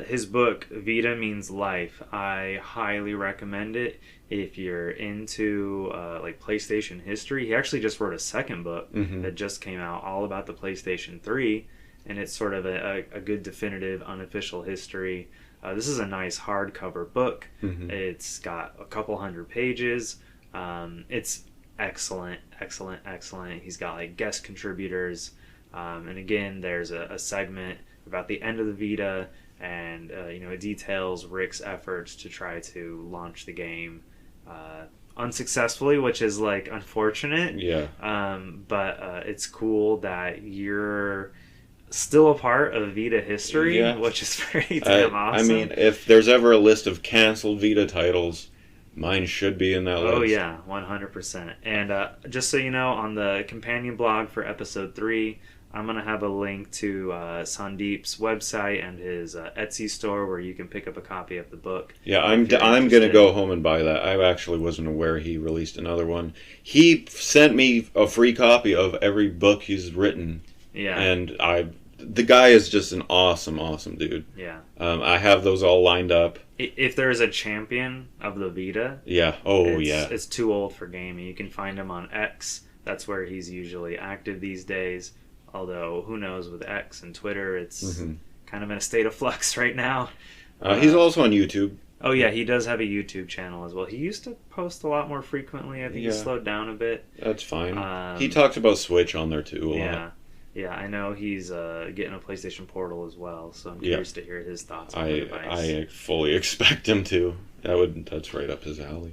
his book, Vita Means Life, I highly recommend it if you're into like PlayStation history. He actually just wrote a second book that just came out all about the PlayStation 3, and it's sort of a good definitive unofficial history. This is a nice hardcover book. It's got a couple hundred pages. It's excellent. He's got like guest contributors, and again, there's a segment about the end of the Vita, and it details Rick's efforts to try to launch the game unsuccessfully, which is like unfortunate. But it's cool that you're still a part of Vita history, which is pretty damn awesome. I mean, if there's ever a list of canceled Vita titles, mine should be in that list. Oh yeah, 100%. And just so you know, on the companion blog for episode 3, I'm going to have a link to Sandeep's website and his Etsy store where you can pick up a copy of the book. Yeah, I'm going to go home and buy that. I actually wasn't aware he released another one. He sent me a free copy of every book he's written. Yeah. And the guy is just an awesome dude. Yeah. I have those all lined up. If there's a champion of the Vita, it's too old for gaming. You can find him on X. That's where he's usually active these days. Although, who knows, with X and Twitter, it's kind of in a state of flux right now. He's also on YouTube. Oh, yeah, he does have a YouTube channel as well. He used to post a lot more frequently. I think he slowed down a bit. That's fine. He talks about Switch on there, too, a lot. Yeah, I know he's getting a PlayStation Portal as well, so I'm curious to hear his thoughts on the device. I fully expect him to. That's right up his alley.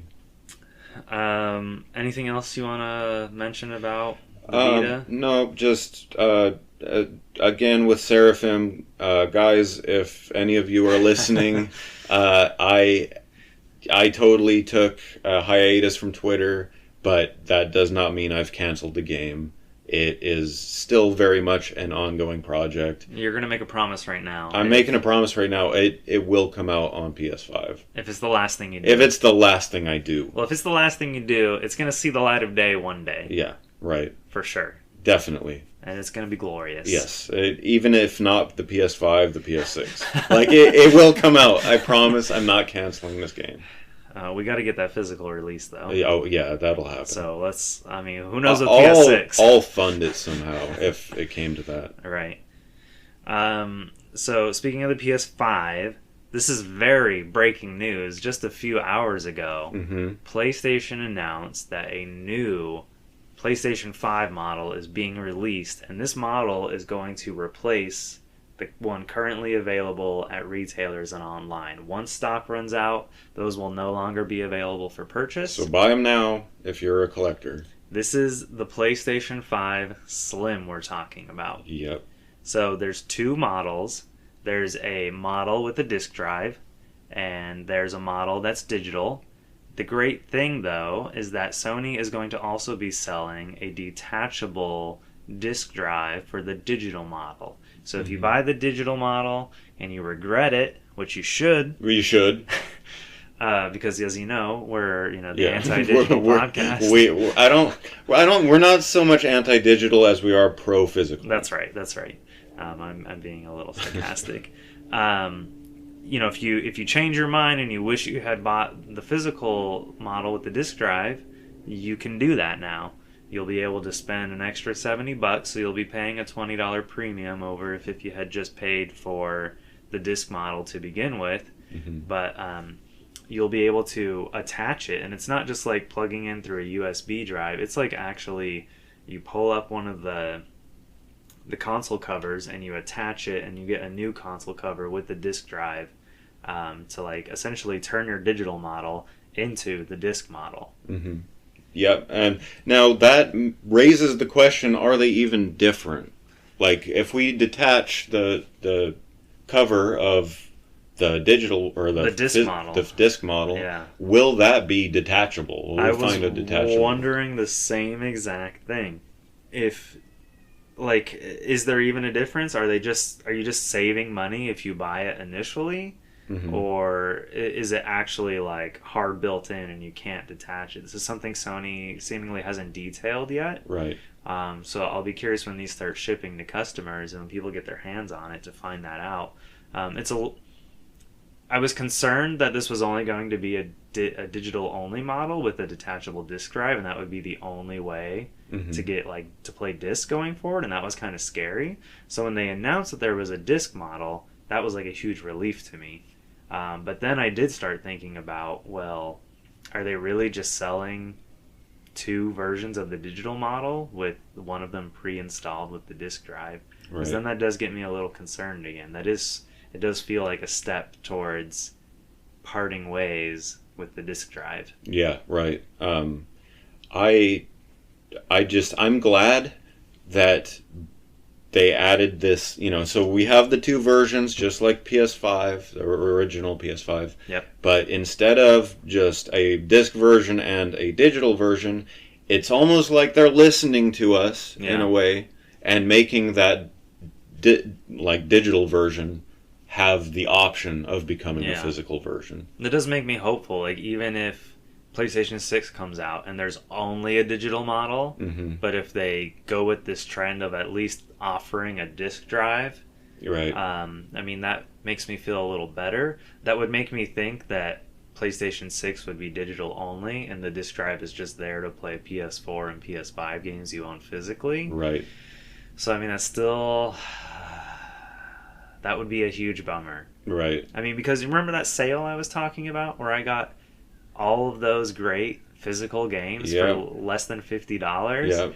Anything else you want to mention about the Vita? No, just again with Seraphim, guys. If any of you are listening, I totally took a hiatus from Twitter, but that does not mean I've canceled the game. It is still very much an ongoing project. You're going to make a promise right now. I'm making a promise right now. It will come out on PS5. If it's the last thing you do. If it's the last thing I do. Well, if it's the last thing you do, it's going to see the light of day one day. Yeah, right. For sure. Definitely. And it's going to be glorious. Yes. Even if not the PS5, the PS6. Like, it will come out. I promise I'm not canceling this game. We got to get that physical release, though. Oh, yeah, that'll happen. So who knows with PS6? I'll fund it somehow if it came to that. Right. So, speaking of the PS5, this is very breaking news. Just a few hours ago, PlayStation announced that a new PlayStation 5 model is being released, and this model is going to replace the one currently available at retailers and online. Once stock runs out, those will no longer be available for purchase. So buy them now if you're a collector. This is the PlayStation 5 Slim we're talking about. Yep. So there's two models. There's a model with a disk drive, and there's a model that's digital. The great thing, though, is that Sony is going to also be selling a detachable disk drive for the digital model. So if you buy the digital model and you regret it, which you should. You should. Because as you know, we're the anti-digital podcast. We're not so much anti-digital as we are pro-physical. That's right. I'm being a little sarcastic. If you change your mind and you wish you had bought the physical model with the disk drive, you can do that now. You'll be able to spend an extra $70, so you'll be paying a $20 premium over if you had just paid for the disc model to begin with. But you'll be able to attach it, and it's not just like plugging in through a USB drive. It's like actually you pull up one of the console covers and you attach it, and you get a new console cover with the disc drive to like essentially turn your digital model into the disc model. Yep, and now that raises the question, are they even different? Like, if we detach the cover of the digital or the disc model, will that be detachable? Will we find a detachable? Wondering the same exact thing. Is there even a difference? Are you just saving money if you buy it initially? Or is it actually like hard built in and you can't detach it? This is something Sony seemingly hasn't detailed yet. Right. So I'll be curious when these start shipping to customers and when people get their hands on it to find that out. I was concerned that this was only going to be a digital only model with a detachable disk drive, and that would be the only way to get to play disc going forward, and that was kind of scary. So when they announced that there was a disc model, that was like a huge relief to me. But then I did start thinking about, well, are they really just selling two versions of the digital model with one of them pre-installed with the disk drive? Because then that does get me a little concerned again. It does feel like a step towards parting ways with the disk drive. Yeah, right. I'm glad that they added this, so we have the two versions, just like PS5, the original PS5. Yep. But instead of just a disc version and a digital version, it's almost like they're listening to us in a way and making that digital version have the option of becoming a physical version. That does make me hopeful. Even if PlayStation 6 comes out and there's only a digital model, but if they go with this trend of at least offering a disc drive, right? That makes me feel a little better. That would make me think that PlayStation 6 would be digital only, and the disc drive is just there to play PS4 and PS5 games you own physically. Right. So, I mean, that's still... That would be a huge bummer. Right. I mean, because you remember that sale I was talking about where I got all of those great physical games for less than $50? Yeah.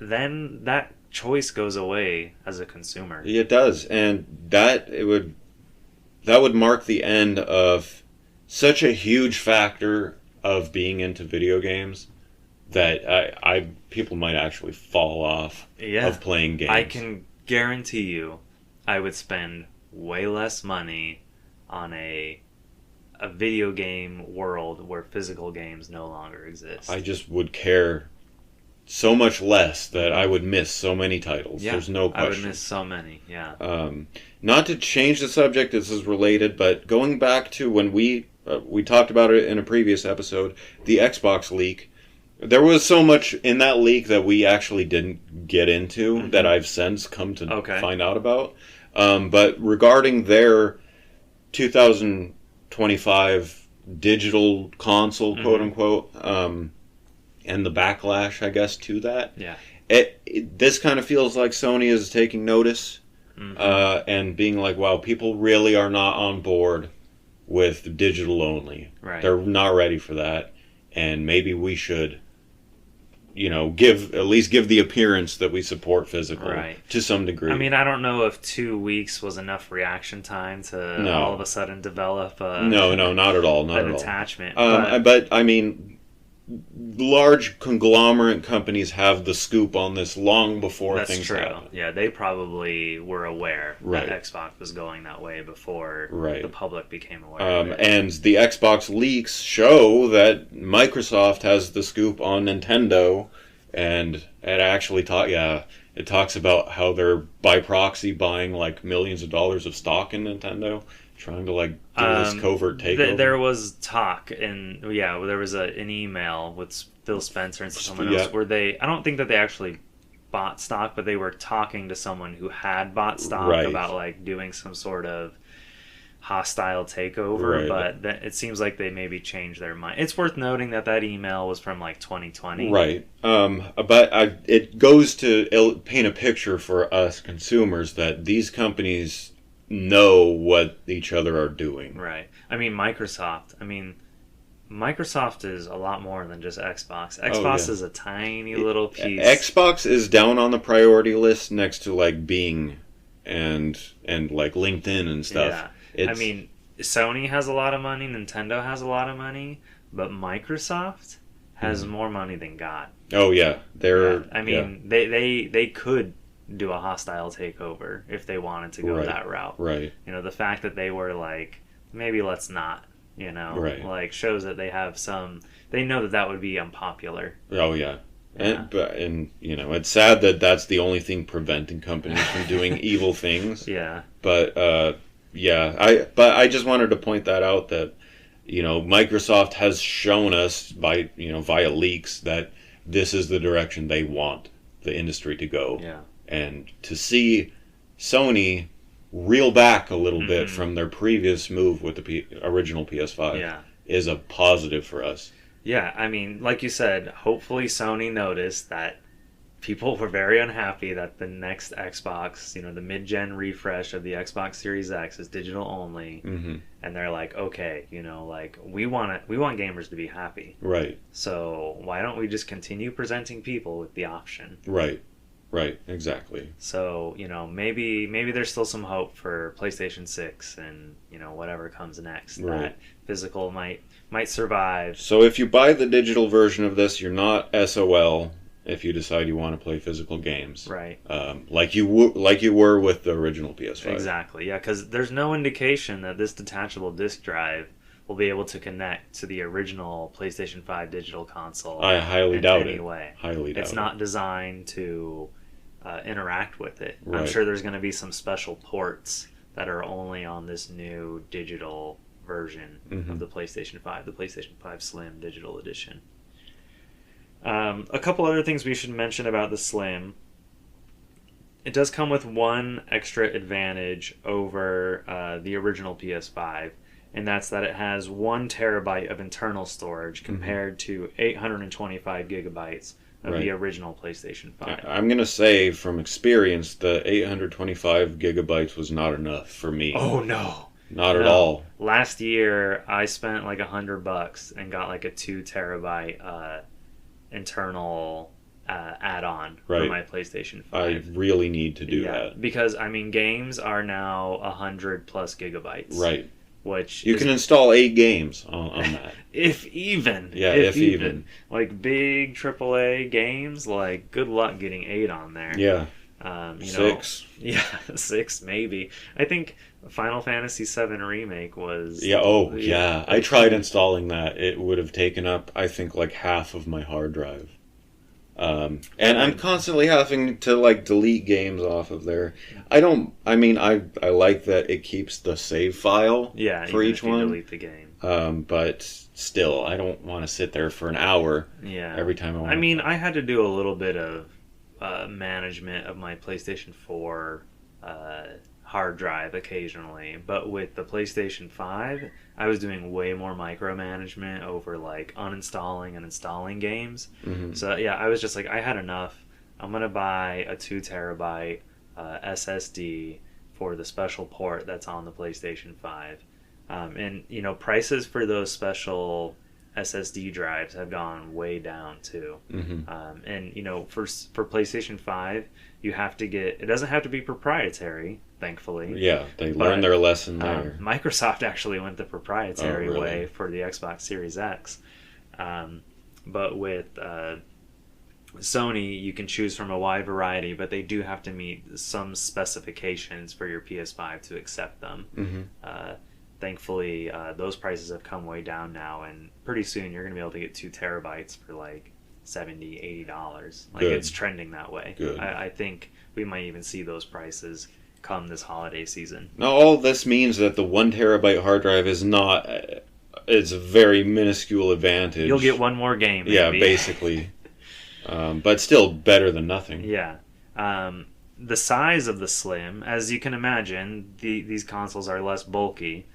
Then that choice goes away as a consumer. It does, and that would mark the end of such a huge factor of being into video games that people might actually fall off of playing games. I can guarantee you I would spend way less money on a video game world where physical games no longer exist. I just would care so much less that I would miss so many titles. Yeah, there's no question. I would miss so many, yeah. Not to change the subject, this is related, but going back to when we talked about it in a previous episode, the Xbox leak. There was so much in that leak that we actually didn't get into that I've since come to find out about. But regarding their 2025 digital console, quote unquote, and the backlash, I guess, to that. Yeah. This kind of feels like Sony is taking notice and being like, wow, people really are not on board with digital only. Right. They're not ready for that. And maybe we should, at least give the appearance that we support physical to some degree. I mean, I don't know if 2 weeks was enough reaction time to all of a sudden develop no, not at all. Not an at all. attachment. But I mean, large conglomerate companies have the scoop on this long before things happen. Yeah, they probably were aware that Xbox was going that way before the public became aware of it. And the Xbox leaks show that Microsoft has the scoop on Nintendo, and it actually it talks about how they're by proxy buying like millions of dollars of stock in Nintendo, trying to like do this covert takeover. There was talk, and there was an email with Phil Spencer and someone else where I don't think that they actually bought stock, but they were talking to someone who had bought stock about like doing some sort of hostile takeover, but it seems like they maybe changed their mind. It's worth noting that email was from like 2020. Right. But it goes to paint a picture for us consumers that these companies know what each other are doing. Right. I mean, Microsoft is a lot more than just Xbox. Xbox is a tiny little piece. Xbox is down on the priority list next to like Bing and like LinkedIn and stuff. Yeah. I mean, Sony has a lot of money, Nintendo has a lot of money, but Microsoft has more money than God. Oh yeah. They could do a hostile takeover if they wanted to go that route. Right. The fact that they were like, maybe let's not, like shows that they have they know that would be unpopular. Oh yeah. And it's sad that that's the only thing preventing companies from doing evil things. Yeah. But I just wanted to point that out that Microsoft has shown us by via leaks that this is the direction they want the industry to go. Yeah. And to see Sony reel back a little bit from their previous move with the original PS5 is a positive for us. Yeah, I mean, like you said, hopefully Sony noticed that people were very unhappy that the next Xbox, the mid-gen refresh of the Xbox Series X is digital only. And they're like, okay, like we want gamers to be happy. Right. So why don't we just continue presenting people with the option? Right, exactly. So, maybe there's still some hope for PlayStation 6 and, whatever comes next. Right. That physical might survive. So if you buy the digital version of this, you're not SOL if you decide you want to play physical games. Right. Like you were with the original PS5. Exactly, yeah, because there's no indication that this detachable disc drive will be able to connect to the original PlayStation 5 digital console. I highly doubt it. Anyway, highly doubt it's not designed to interact with it. Right. I'm sure there's going to be some special ports that are only on this new digital version of the PlayStation 5, the PlayStation 5 Slim Digital Edition. A couple other things we should mention about the Slim. It does come with one extra advantage over the original PS5, and that's that it has 1 terabyte of internal storage compared to 825 gigabytes of the original PlayStation 5. I'm going to say from experience, the 825 gigabytes was not enough for me. Oh, no. Not at all. Last year, I spent like $100 and got like a 2 terabyte internal add-on for my PlayStation 5. I really need to do that. Because, I mean, games are now 100 plus gigabytes. Right. Which you can install 8 games on that. If even. Yeah, if even. Like big AAA games, like good luck getting 8 on there. Yeah. 6. Yeah, 6 maybe. I think Final Fantasy VII Remake was... Yeah, I tried installing that. It would have taken up, I think, like half of my hard drive. And I'm constantly having to like delete games off of there. I like that it keeps the save file for each one. Delete the game. But still, I don't want to sit there for an hour every time I want. I mean, I had to do a little bit of management of my PlayStation 4 hard drive occasionally, but with the PlayStation 5, I was doing way more micromanagement over like uninstalling and installing games. Mm-hmm. So yeah, I was just like, I had enough. I'm gonna buy a 2 terabyte SSD for the special port that's on the PlayStation 5. And you know, prices for those special SSD drives have gone way down too. Mm-hmm. And you know, for PlayStation 5, you have to get, it doesn't have to be proprietary, thankfully. Yeah, they learned their lesson there. Microsoft actually went the proprietary way for the Xbox Series X. But with Sony, you can choose from a wide variety, but they do have to meet some specifications for your PS5 to accept them. Mm-hmm. Thankfully, those prices have come way down now, and pretty soon you're going to be able to get 2 terabytes for like $70, $80. Like, it's trending that way. Good. I think we might even see those prices come this holiday season. Now, all this means that the 1 terabyte hard drive is not... It's a very minuscule advantage. You'll get one more game, maybe. Yeah, basically. But still better than nothing. Yeah. The size of the Slim, as you can imagine, these consoles are less bulky.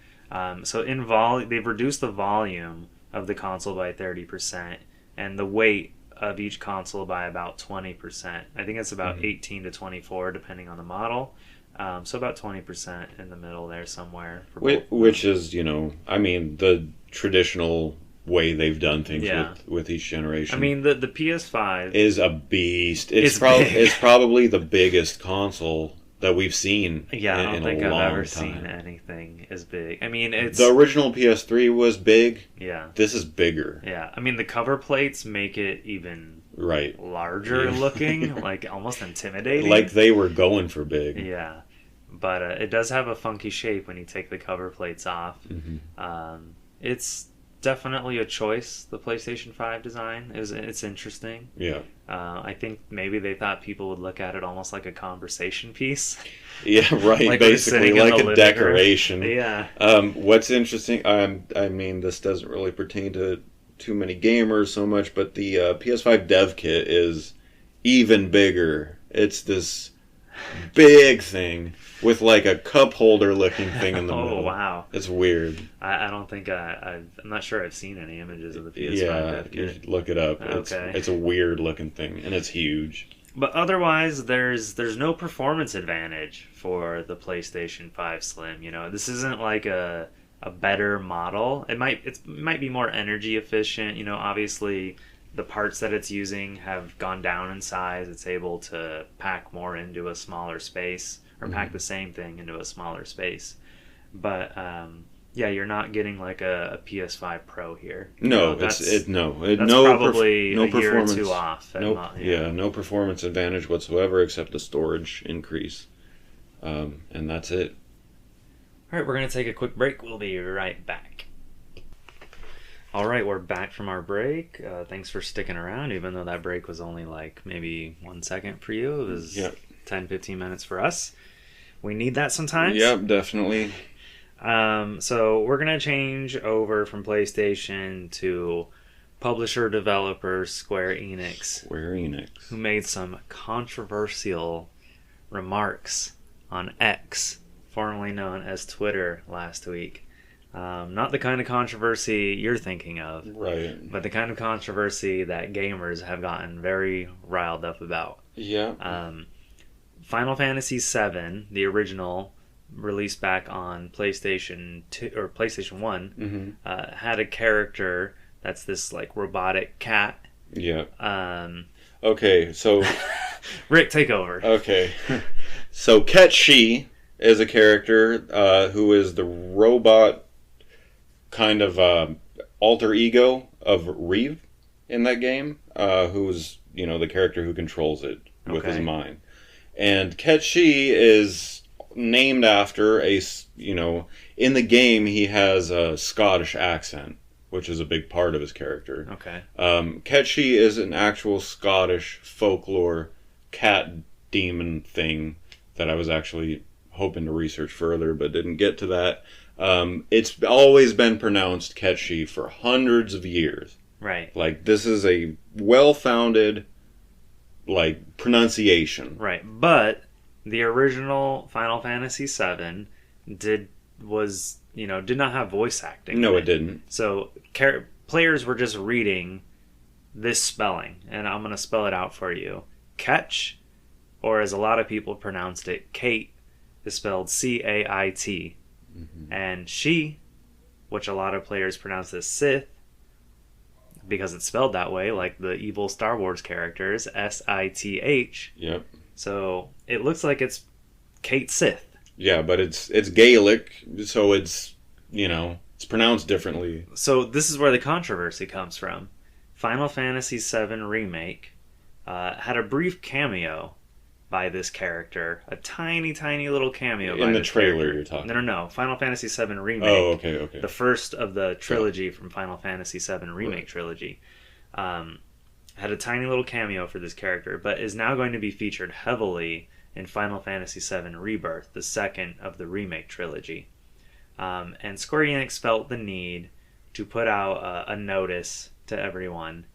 So in they've reduced the volume of the console by 30%, and the weight of each console by about 20%. I think it's about 18 to 24, depending on the model. So about 20% in the middle there somewhere. Which is, you know, I mean, the traditional way they've done things with each generation. I mean, the PS5 is a beast. It's probably the biggest console that we've seen. Yeah, I don't think I've ever seen anything as big. I mean, it's the original PS3 was big. Yeah, this is bigger. Yeah, I mean, the cover plates make it even larger looking, like almost intimidating. Like they were going for big. Yeah, but it does have a funky shape when you take the cover plates off. Mm-hmm. It's definitely a choice, the PlayStation 5 design. It's interesting. Yeah. I think maybe they thought people would look at it almost like a conversation piece. Yeah, right. Like basically like a decoration. Room. Yeah. What's interesting, I mean, this doesn't really pertain to too many gamers so much, but the PS5 dev kit is even bigger. It's this big thing with like a cup holder looking thing in the middle. Oh, wow. It's weird. I don't think I'm not sure I've seen any images of the PS5 dev kit. You should look it up. Okay. It's a weird looking thing, and it's huge. But otherwise, there's no performance advantage for the PlayStation 5 Slim. You know, this isn't like a better model. It might be more energy efficient. You know, obviously the parts that it's using have gone down in size. It's able to pack more into a smaller space, or pack the same thing into a smaller space. But yeah, you're not getting like a PS5 Pro here. No, that's probably a year or two off. No performance advantage whatsoever except the storage increase, and that's it. All right, we're gonna take a quick break. We'll be right back. All right, we're back from our break. Thanks for sticking around, even though that break was only like maybe 1 second for you. It was 10-15 minutes for us. We need that sometimes. Yep, definitely. So we're going to change over from PlayStation to publisher-developer Square Enix. Who made some controversial remarks on X, formerly known as Twitter, last week. Not the kind of controversy you're thinking of, right? But the kind of controversy that gamers have gotten very riled up about. Yeah. Final Fantasy VII, the original, released back on PlayStation 2 or PlayStation 1, had a character that's this like robotic cat. Yeah. Okay, so Rick, take over. Okay. So Ketchi is a character who is the robot kind of alter ego of Reeve in that game, who's, the character who controls it with his mind. And Ketchi is named after in the game he has a Scottish accent, which is a big part of his character. Okay. Ketchi is an actual Scottish folklore cat demon thing that I was actually hoping to research further, but didn't get to that. It's always been pronounced Ketchi for hundreds of years. Right. Like, this is a well-founded, pronunciation. Right. But the original Final Fantasy VII did not have voice acting. No, it didn't. So players were just reading this spelling, and I'm going to spell it out for you. Ketch, or as a lot of people pronounced it, Kate, is spelled C-A-I-T. Mm-hmm. And she, which a lot of players pronounce as Sith, because it's spelled that way, like the evil Star Wars characters, S-I-T-H. Yep. So it looks like it's Kate Sith. Yeah, but it's Gaelic, so it's pronounced differently. So this is where the controversy comes from. Final Fantasy VII Remake had a brief cameo by this character, a tiny, tiny little cameo in the trailer. You're talking? No. Final Fantasy VII Remake. Oh, okay. The first of the trilogy from Final Fantasy VII Remake trilogy. Had a tiny little cameo for this character, but is now going to be featured heavily in Final Fantasy VII Rebirth, the second of the remake trilogy. And Square Enix felt the need to put out a notice to everyone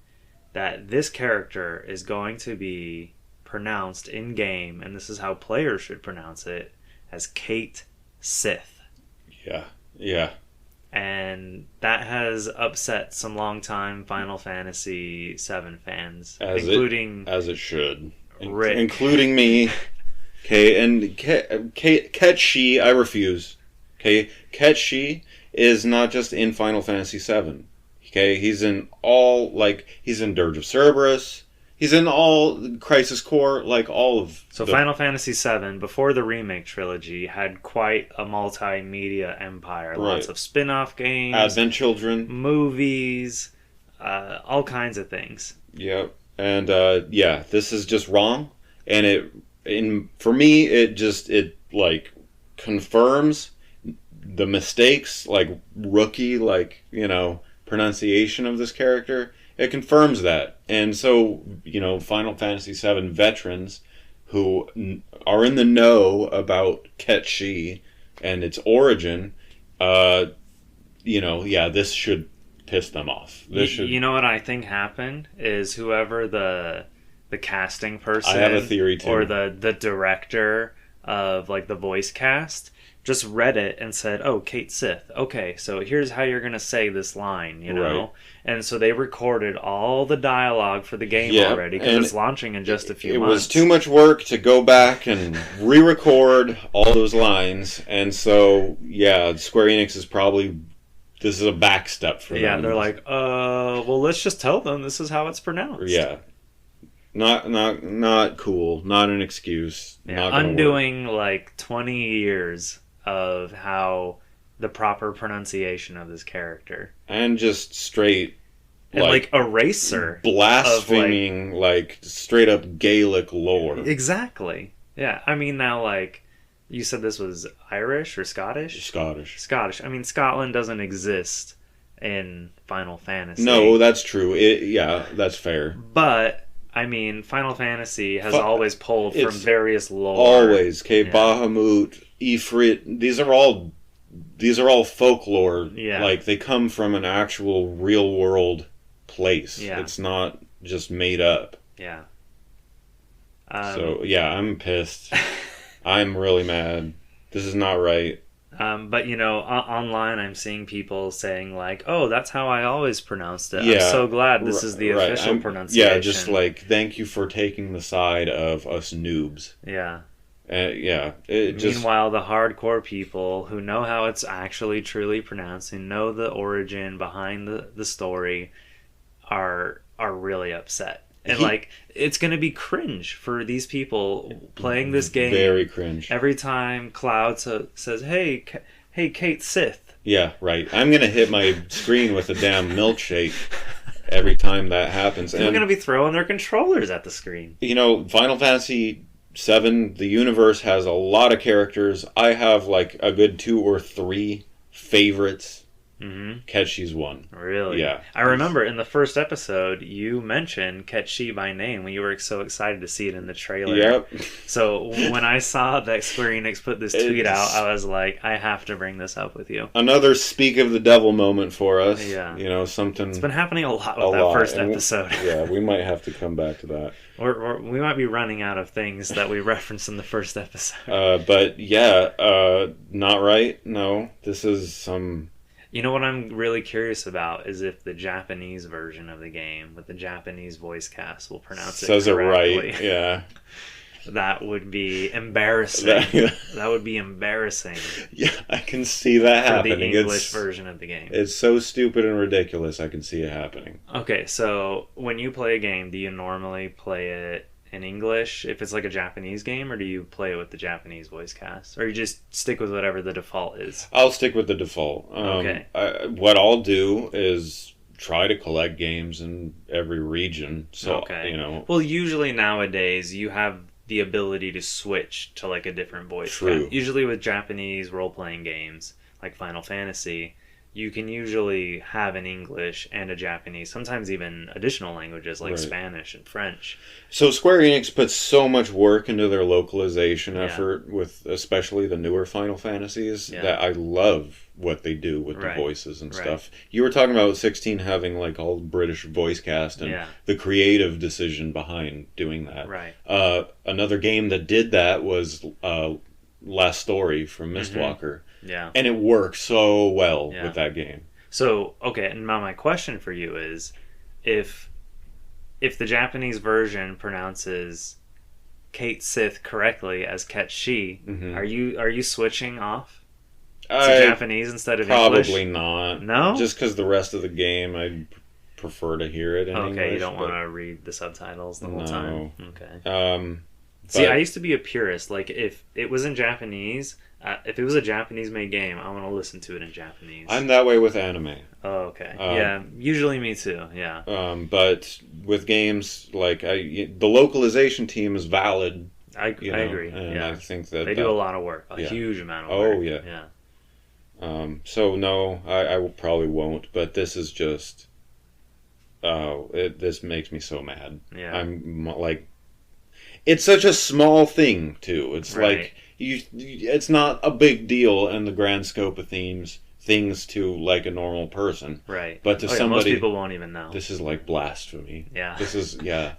that this character is going to be pronounced in-game, and this is how players should pronounce it, as Kate Sith. Yeah. And that has upset some longtime Final Fantasy VII fans, including as it should, Rick. Including me. Okay, and Ketchi, I refuse. Okay, Ketchi is not just in Final Fantasy VII. Okay, he's in he's in Dirge of Cerberus. He's in all Crisis Core, all of... So Final Fantasy VII, before the remake trilogy, had quite a multimedia empire. Right. Lots of spin-off games. Advent Children. Movies. All kinds of things. Yep. And, this is just wrong. And for me, it confirms the mistakes, rookie, pronunciation of this character. It confirms that. And so, Final Fantasy VII veterans who are in the know about Ketchi and its origin, this should piss them off. You know what I think happened is whoever the casting person... I have a theory too. Or the director of the voice cast just read it and said, oh, Kate Sith. Okay, so here's how you're going to say this line, Right. And so they recorded all the dialogue for the game already because it's launching in just a few months. It was too much work to go back and re-record all those lines. And so, Square Enix is probably... This is a back step for them. Yeah, they're like, well, let's just tell them this is how it's pronounced. Yeah. Not cool. Not an excuse. Yeah, not undoing 20 years of how the proper pronunciation of this character. And just straight and eraser. Blaspheming straight up Gaelic lore. Exactly. Yeah. I mean now you said this was Irish or Scottish? Scottish. I mean Scotland doesn't exist in Final Fantasy. No, that's true. That's fair. But I mean, Final Fantasy has always pulled from various lore. Always. Bahamut, Ifrit, these are all folklore. Yeah. They come from an actual real world place. Yeah. It's not just made up. Yeah. I'm pissed. I'm really mad. This is not right. But online I'm seeing people saying like, "Oh, that's how I always pronounced it." I'm Yeah, so glad this is the right. official pronunciation. Yeah, just like thank you for taking the side of us noobs. Yeah. Yeah. Meanwhile, the hardcore people who know how it's actually truly pronounced and know the origin behind the story are really upset. And like it's going to be cringe for these people playing this game. Very cringe. Every time Cloud says, "Hey, hey, Kate Sith." Yeah, right. I'm going to hit my screen with a damn milkshake every time that happens. They're going to be throwing their controllers at the screen. Final Fantasy VII, the universe has a lot of characters. I have like a good 2 or 3 favorites. Mm-hmm. Ketchi's one. Really? Yeah. I remember in the first episode you mentioned Ketchi by name when you were so excited to see it in the trailer. Yep. So when I saw that Square Enix put this tweet out, I was like, I have to bring this up with you. Another speak of the devil moment for us. Yeah. Something. It's been happening a lot with that first episode. Yeah, we might have to come back to that. Or we might be running out of things that we referenced in the first episode. But yeah, not right. No, this is some... You know what I'm really curious about is if the Japanese version of the game with the Japanese voice cast will pronounce it correctly. Says it right, yeah. That would be embarrassing. That would be embarrassing. Yeah, I can see that happening. For the English version of the game. It's so stupid and ridiculous, I can see it happening. Okay, so when you play a game, do you normally play it in English if it's like a Japanese game, or do you play it with the Japanese voice cast? Or you just stick with whatever the default is? I'll stick with the default. Okay. What I'll do is try to collect games in every region. So, okay. Well, usually nowadays you have the ability to switch to like a different voice. True. Cast. Usually with Japanese role-playing games like Final Fantasy, you can usually have an English and a Japanese, sometimes even additional languages like Spanish and French. So Square Enix puts so much work into their localization effort with especially the newer Final Fantasies that I love what they do with the voices and stuff. You were talking about 16 having like all British voice cast and the creative decision behind doing that. Right. Another game that did that was Last Story from Mistwalker. Yeah. And it works so well with that game. So, okay, and now my question for you is if the Japanese version pronounces Kate Sith correctly as Ketchi, are you switching off to Japanese instead of English? Probably not. No? Just because the rest of the game I'd prefer to hear it in English. Okay, you don't want to read the subtitles the whole time? Okay. See, I used to be a purist. Like, if it was in Japanese... if it was a Japanese-made game, I want to listen to it in Japanese. I'm that way with anime. Oh, okay. Yeah, usually me too, yeah. But with games, like, the localization team is valid. I agree, and I think that... They do a lot of work, a huge amount of work. Oh, yeah. So, no, I probably won't, but this is just... this makes me so mad. Yeah. I'm, like... It's such a small thing, too. It's like... it's not a big deal in the grand scope of things to like a normal person. Right. But to somebody... most people won't even know. This is like blasphemy. Yeah. This is... Yeah.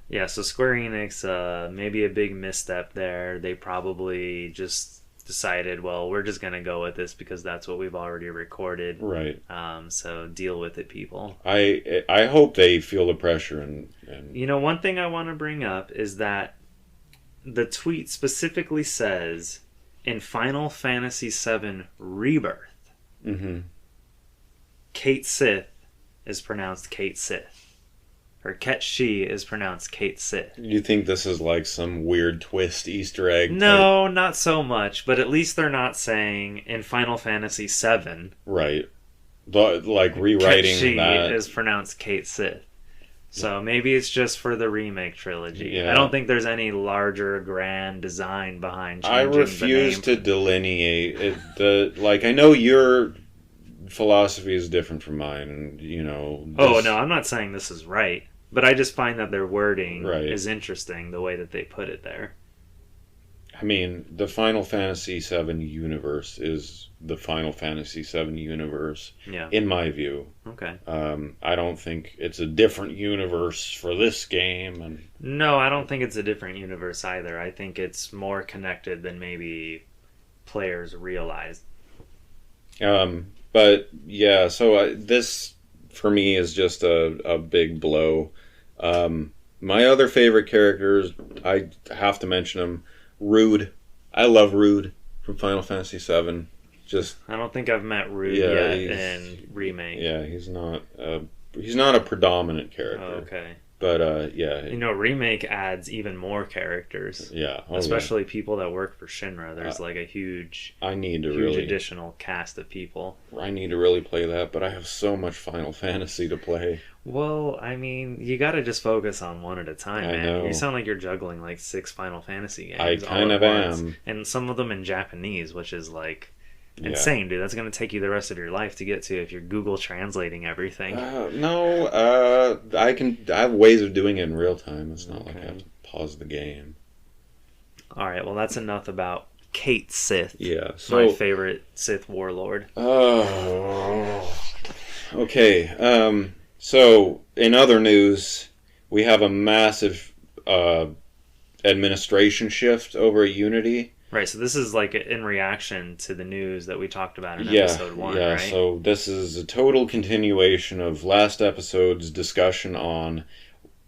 Yeah, so Square Enix, maybe a big misstep there. They probably just decided, well, we're just going to go with this because that's what we've already recorded. Right. So deal with it, people. I hope they feel the pressure and... one thing I want to bring up is that the tweet specifically says, in Final Fantasy VII Rebirth, Kate Sith is pronounced Kate Sith. Or Ketchi is pronounced Kate Sith. You think this is like some weird twist Easter egg? No, not so much. But at least they're not saying in Final Fantasy VII. Right. Like rewriting Ketchi that. is pronounced Kate Sith. So maybe it's just for the remake trilogy. Yeah. I don't think there's any larger grand design behind changing I refuse to delineate it. I know your philosophy is different from mine, and Oh no, I'm not saying this is right. But I just find that their wording is interesting, the way that they put it there. I mean, the Final Fantasy VII universe is the Final Fantasy VII universe, in my view. Okay. I don't think it's a different universe for this game. No, I don't think it's a different universe either. I think it's more connected than maybe players realize. But yeah, so this for me is just a big blow. My other favorite characters, I have to mention them. Rude. I love Rude from Final Fantasy VII. I don't think I've met Rude yet in Remake. Yeah, he's not a predominant character. Oh, okay. But yeah. Remake adds even more characters. Yeah. Especially people that work for Shinra. There's like a huge additional cast of people. I need to really play that, but I have so much Final Fantasy to play. Well, I mean, you gotta just focus on one at a time, man. I know. You sound like you're juggling like 6 Final Fantasy games. I kind of am. And some of them in Japanese, which is like insane, dude. That's going to take you the rest of your life to get to if you're Google translating everything. No, I have ways of doing it in real time. It's not like I have to pause the game. All right, well, that's enough about Kate Sith. Yeah, my favorite Sith warlord. Oh, okay. So in other news, we have a massive administration shift over at Unity. Right, so this is like in reaction to the news that we talked about in episode 1, right? So this is a total continuation of last episode's discussion on,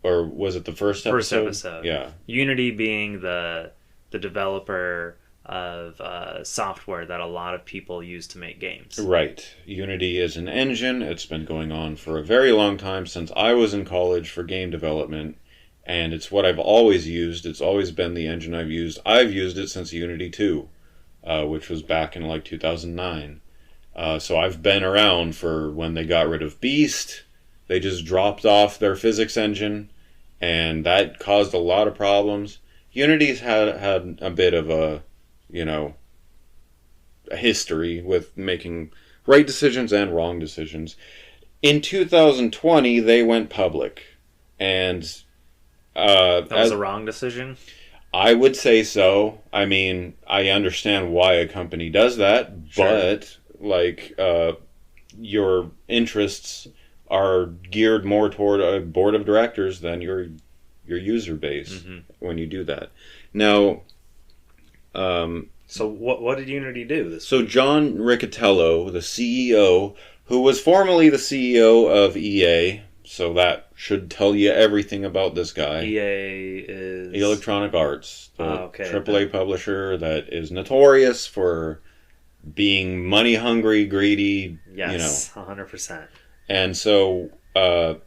or was it the first episode? First episode. Yeah. Unity being the developer of software that a lot of people use to make games. Right. Unity is an engine. It's been going on for a very long time, since I was in college for game development. And it's what I've always used. It's always been the engine I've used. I've used it since Unity 2, which was back in like 2009. So I've been around for when they got rid of Beast. They just dropped off their physics engine, and that caused a lot of problems. Unity's had a bit of a history with making right decisions and wrong decisions. In 2020, they went public, and that was a wrong decision? I would say so. I mean, I understand why a company does that, sure. But your interests are geared more toward a board of directors than your user base when you do that. Now, so what did Unity do? So John Riccitiello, the CEO, who was formerly the CEO of EA. So that should tell you everything about this guy. EA is Electronic Arts, the AAA publisher that is notorious for being money hungry, greedy. Yes, 100%. And so John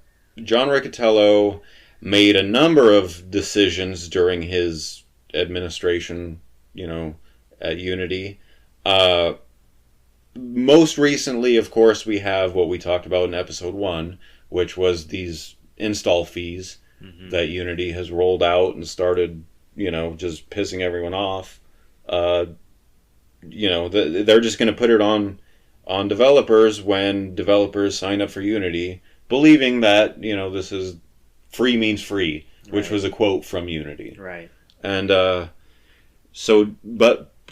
Riccitiello made a number of decisions during his administration, at Unity. Most recently, of course, we have what we talked about in episode 1, which was these install fees that Unity has rolled out and started, just pissing everyone off. They're just going to put it on developers when developers sign up for Unity, believing that, this is free means free, which was a quote from Unity. Right. And but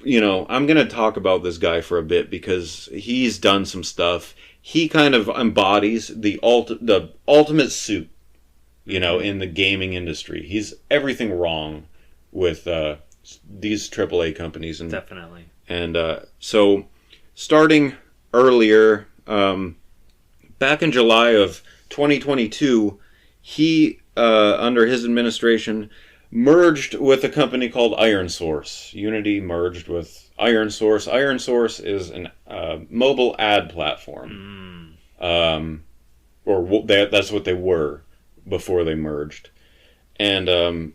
I'm going to talk about this guy for a bit because he's done some stuff. He kind of embodies the ultimate suit, in the gaming industry. He's everything wrong with these AAA companies. And, definitely. And so starting earlier, back in July of 2022, he, under his administration, merged with a company called ironSource. Unity merged with ironSource. ironSource is a mobile ad platform. That's what they were before they merged. And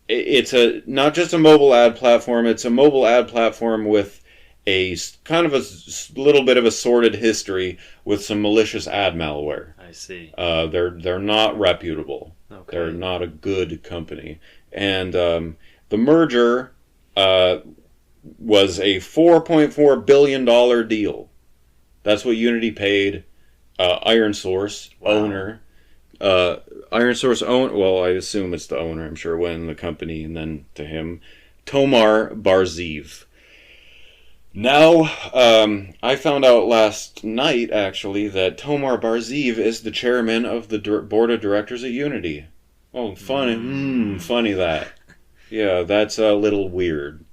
it's not just a mobile ad platform, it's a mobile ad platform with a kind of a little bit of a sordid history with some malicious ad malware. I see. They're not reputable. Okay. They're not a good company. And the merger was a $4.4 billion deal. That's what Unity paid ironSource owner. ironSource I assume it's the owner, I'm sure, when the company, and then to him, Tomar Barzeev. Now, I found out last night, actually, that Tomar Barzeev is the chairman of the board of directors at Unity. Oh, funny. Funny that. Yeah, that's a little weird.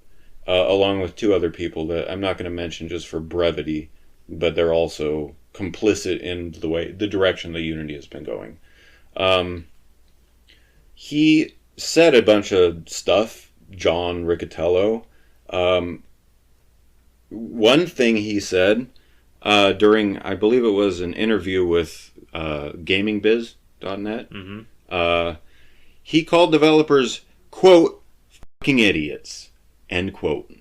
along with two other people that I'm not going to mention just for brevity, but they're also complicit in the direction that Unity has been going. He said a bunch of stuff, John Riccitiello. One thing he said during, I believe it was an interview with GamingBiz.net, he called developers, quote, fucking idiots, end quote.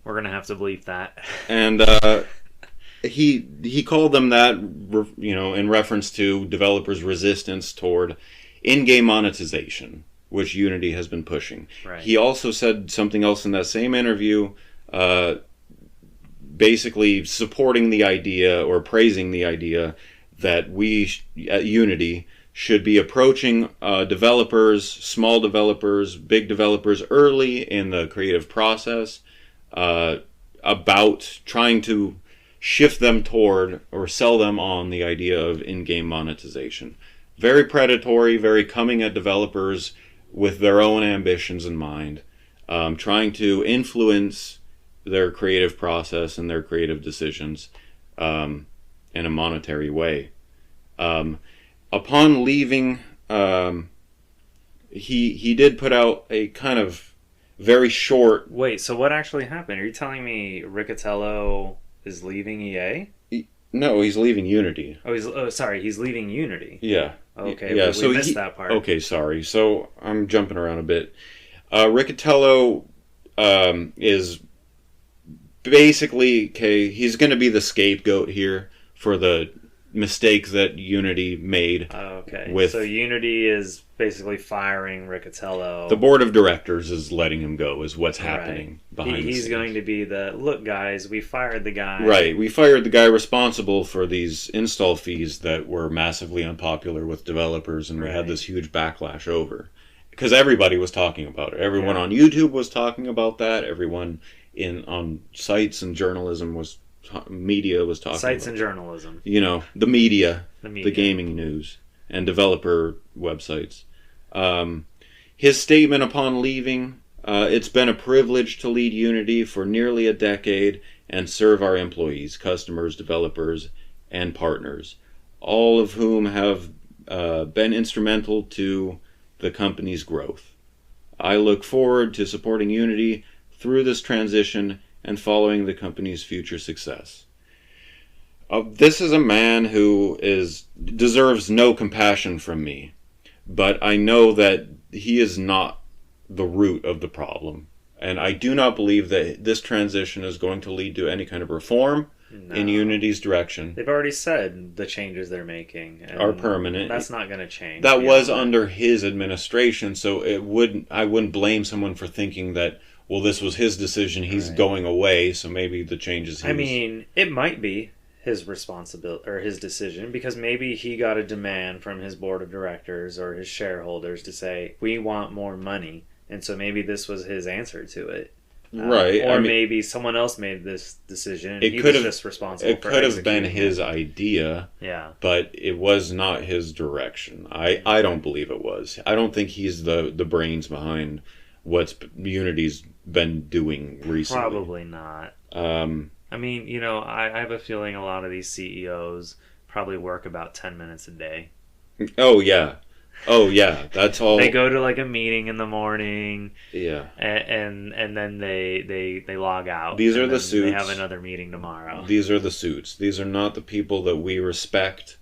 We're going to have to bleep that. And he called them that, in reference to developers' resistance toward in-game monetization, which Unity has been pushing. Right. He also said something else in that same interview, basically supporting the idea or praising the idea that we at Unity should be approaching developers, small developers, big developers early in the creative process, about trying to shift them toward or sell them on the idea of in-game monetization. Very predatory, very coming at developers with their own ambitions in mind, trying to influence their creative process and their creative decisions in a monetary way. Upon leaving, he did put out a kind of very short... Wait, so what actually happened? Are you telling me Riccitiello is leaving EA? No, he's leaving Unity. Sorry, he's leaving Unity. Yeah. Okay, yeah, we missed that part. Okay, sorry. So I'm jumping around a bit. Riccitiello is basically, he's going to be the scapegoat here for the mistake that Unity made. Okay, so Unity is basically firing Riccitiello. The board of directors is letting him go, is what's happening behind the scenes. He's going to be look, guys, we fired the guy. Right, we fired the guy responsible for these install fees that were massively unpopular with developers, and we had this huge backlash over. Because everybody was talking about it. Everyone on YouTube was talking about that. Everyone on sites and media was talking sites about and journalism. The media, the gaming news, and developer websites. His statement upon leaving, it's been a privilege to lead Unity for nearly a decade and serve our employees, customers, developers, and partners, all of whom have been instrumental to the company's growth. I look forward to supporting Unity through this transition and following the company's future success. This is a man who deserves no compassion from me, but I know that he is not the root of the problem. And I do not believe that this transition is going to lead to any kind of reform in Unity's direction. They've already said the changes they're making are permanent. That's not going to change. That was under his administration, so I wouldn't blame someone for thinking that, well, this was his decision, he's going away, so maybe the changes it might be his responsibility or his decision, because maybe he got a demand from his board of directors or his shareholders to say, we want more money, and so maybe this was his answer to it. Right. Or maybe someone else made this decision and he was just responsible for it. It could have been his idea, but it was not his direction. I don't believe it was. I don't think he's the brains behind what's Unity's been doing recently. Probably not. I have a feeling a lot of these CEOs probably work about 10 minutes a day. Oh, yeah. That's all. They go to a meeting in the morning. Yeah. And then they log out. These are the suits. They have another meeting tomorrow. These are the suits. These are not the people that we respect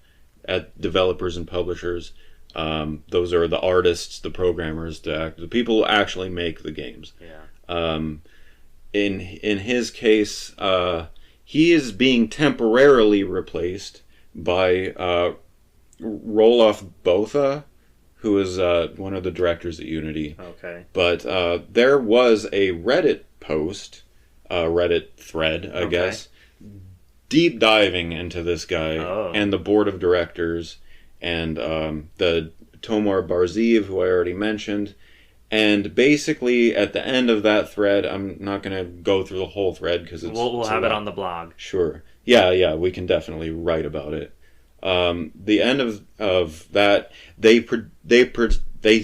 at developers and publishers. Those are the artists, the programmers, the people who actually make the games. Yeah. In his case, he is being temporarily replaced by Roloff Botha, who is one of the directors at Unity. Okay. But there was a Reddit post, Reddit thread, I guess, deep diving into this guy and the board of directors and the Tomar Barziv, who I already mentioned. And basically, at the end of that thread, I'm not going to go through the whole thread because we'll have it on the blog. Sure. Yeah, we can definitely write about it. The end of that, they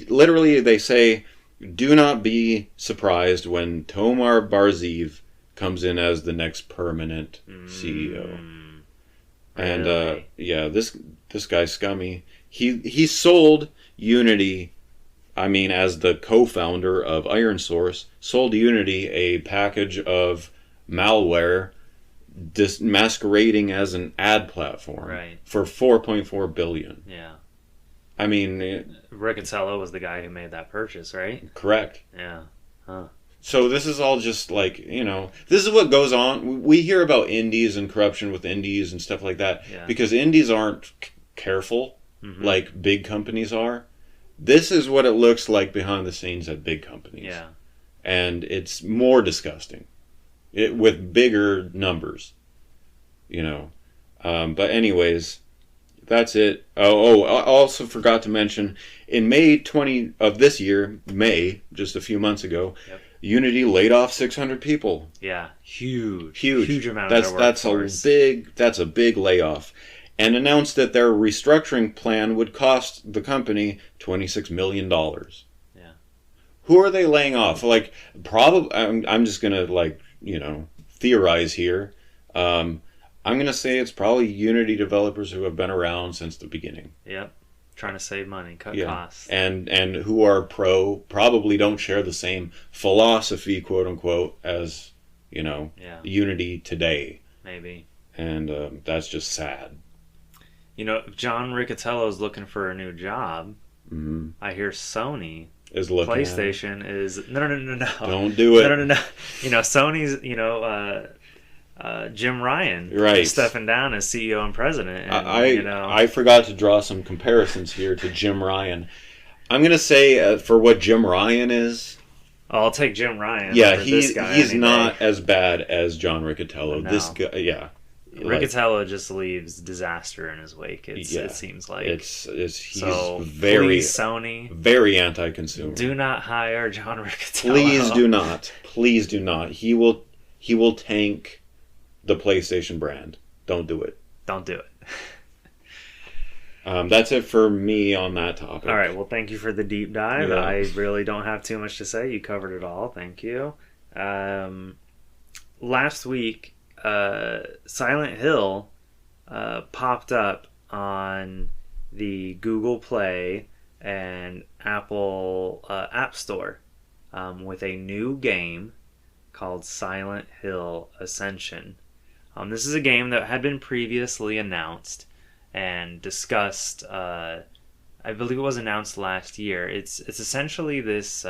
literally say do not be surprised when Tomar Barziv comes in as the next permanent CEO. And this guy's scummy. He sold Unity, as the co-founder of IronSource, sold Unity a package of malware masquerading as an ad platform for $4.4 billion. Yeah. Riccatello was the guy who made that purchase, right? Correct. Yeah. Huh. So this is all just like, this is what goes on. We hear about indies and corruption with indies and stuff like that because indies aren't careful like big companies are. This is what it looks like behind the scenes at big companies. Yeah. And it's more disgusting with bigger numbers, But anyways, that's it. I also forgot to mention, in May 20 of this year, just a few months ago, Unity laid off 600 people. Yeah, huge amount of their workforce. That's a big layoff, and announced that their restructuring plan would cost the company $26 million. Yeah, who are they laying off? Like, probably. I'm just gonna theorize here. I'm gonna say it's probably Unity developers who have been around since the beginning. Yep. Trying to save money, cut costs. And who are probably don't share the same philosophy, quote unquote, as, Unity today. Maybe. And that's just sad. John Riccatello is looking for a new job. Mm-hmm. I hear Sony is looking PlayStation is... No. Don't do it. No. Sony's, Jim Ryan stepping down as CEO and president. And, I forgot to draw some comparisons here to Jim Ryan. I'm going to say for what Jim Ryan is... I'll take Jim Ryan. Yeah, he's not as bad as John Riccatello. No. This guy, Riccatello just leaves disaster in his wake. It seems like he's very please, Sony, very anti-consumer. Do not hire John Riccatello. Please do not. He will tank the PlayStation brand. Don't do it. That's it for me on that topic. All right. Well, thank you for the deep dive. Yeah. I really don't have too much to say. You covered it all. Thank you. Last week, Silent Hill popped up on the Google Play and Apple App Store with a new game called Silent Hill Ascension. This is a game that had been previously announced and discussed. I believe it was announced last year. It's essentially this.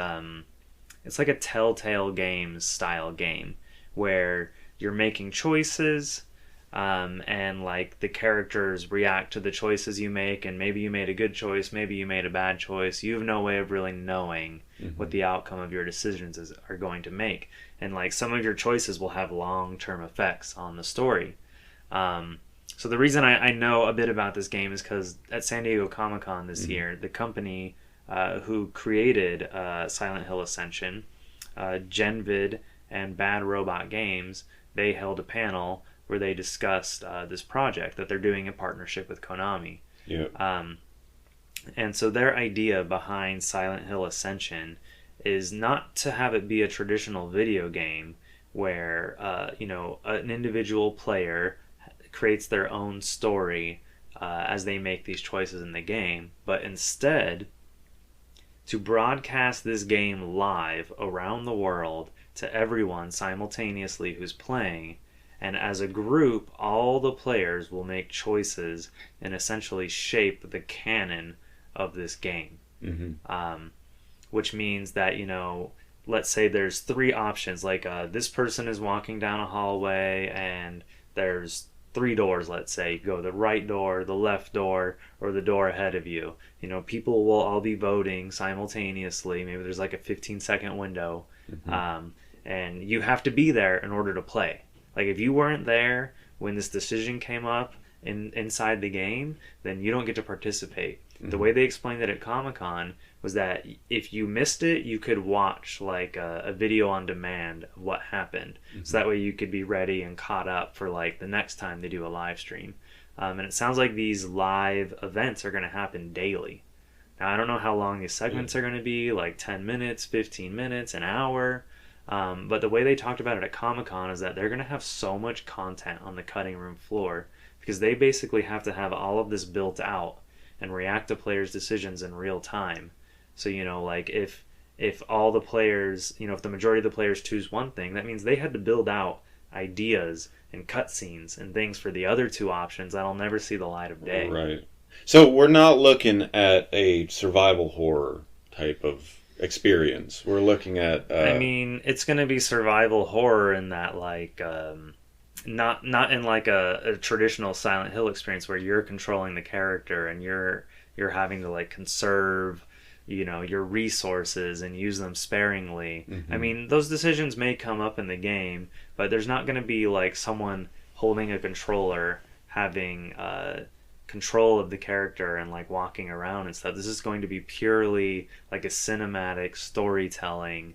It's like a Telltale Games style game where you're making choices, and like the characters react to the choices you make, and maybe you made a good choice, maybe you made a bad choice. You have no way of really knowing what the outcome of your decisions are going to make, and like some of your choices will have long-term effects on the story. So the reason I know a bit about this game is because at San Diego Comic-Con this year, the company who created Silent Hill Ascension, Genvid and Bad Robot Games, they held a panel where they discussed this project that they're doing in partnership with Konami. Yeah. And so their idea behind Silent Hill Ascension is not to have it be a traditional video game where an individual player creates their own story as they make these choices in the game, but instead to broadcast this game live around the world to everyone simultaneously who's playing, and as a group all the players will make choices and essentially shape the canon of this game. Which means that, let's say there's three options, like this person is walking down a hallway and there's three doors, let's say. You go the right door, the left door, or the door ahead of you. People will all be voting simultaneously. Maybe there's like a 15-second window. And you have to be there in order to play. Like if you weren't there when this decision came up inside the game, then you don't get to participate. The way they explained it at Comic-Con was that if you missed it, you could watch like a video on demand of what happened. So that way you could be ready and caught up for like the next time they do a live stream. And it sounds like these live events are going to happen daily. Now, I don't know how long these segments are going to be, like 10 minutes, 15 minutes, an hour. But the way they talked about it at Comic-Con is that they're going to have so much content on the cutting room floor because they basically have to have all of this built out and react to players' decisions in real time. So, like if all the players, if the majority of the players choose one thing, that means they had to build out ideas and cutscenes and things for the other two options that'll never see the light of day. Right. So we're not looking at a survival horror type of experience. We're looking at... I mean, it's going to be survival horror in that, like, not in like a traditional Silent Hill experience where you're controlling the character and you're having to, like, conserve, your resources and use them sparingly. Mm-hmm. I mean, those decisions may come up in the game, but there's not going to be, like, someone holding a controller having... control of the character and like walking around and stuff. This is going to be purely like a cinematic storytelling,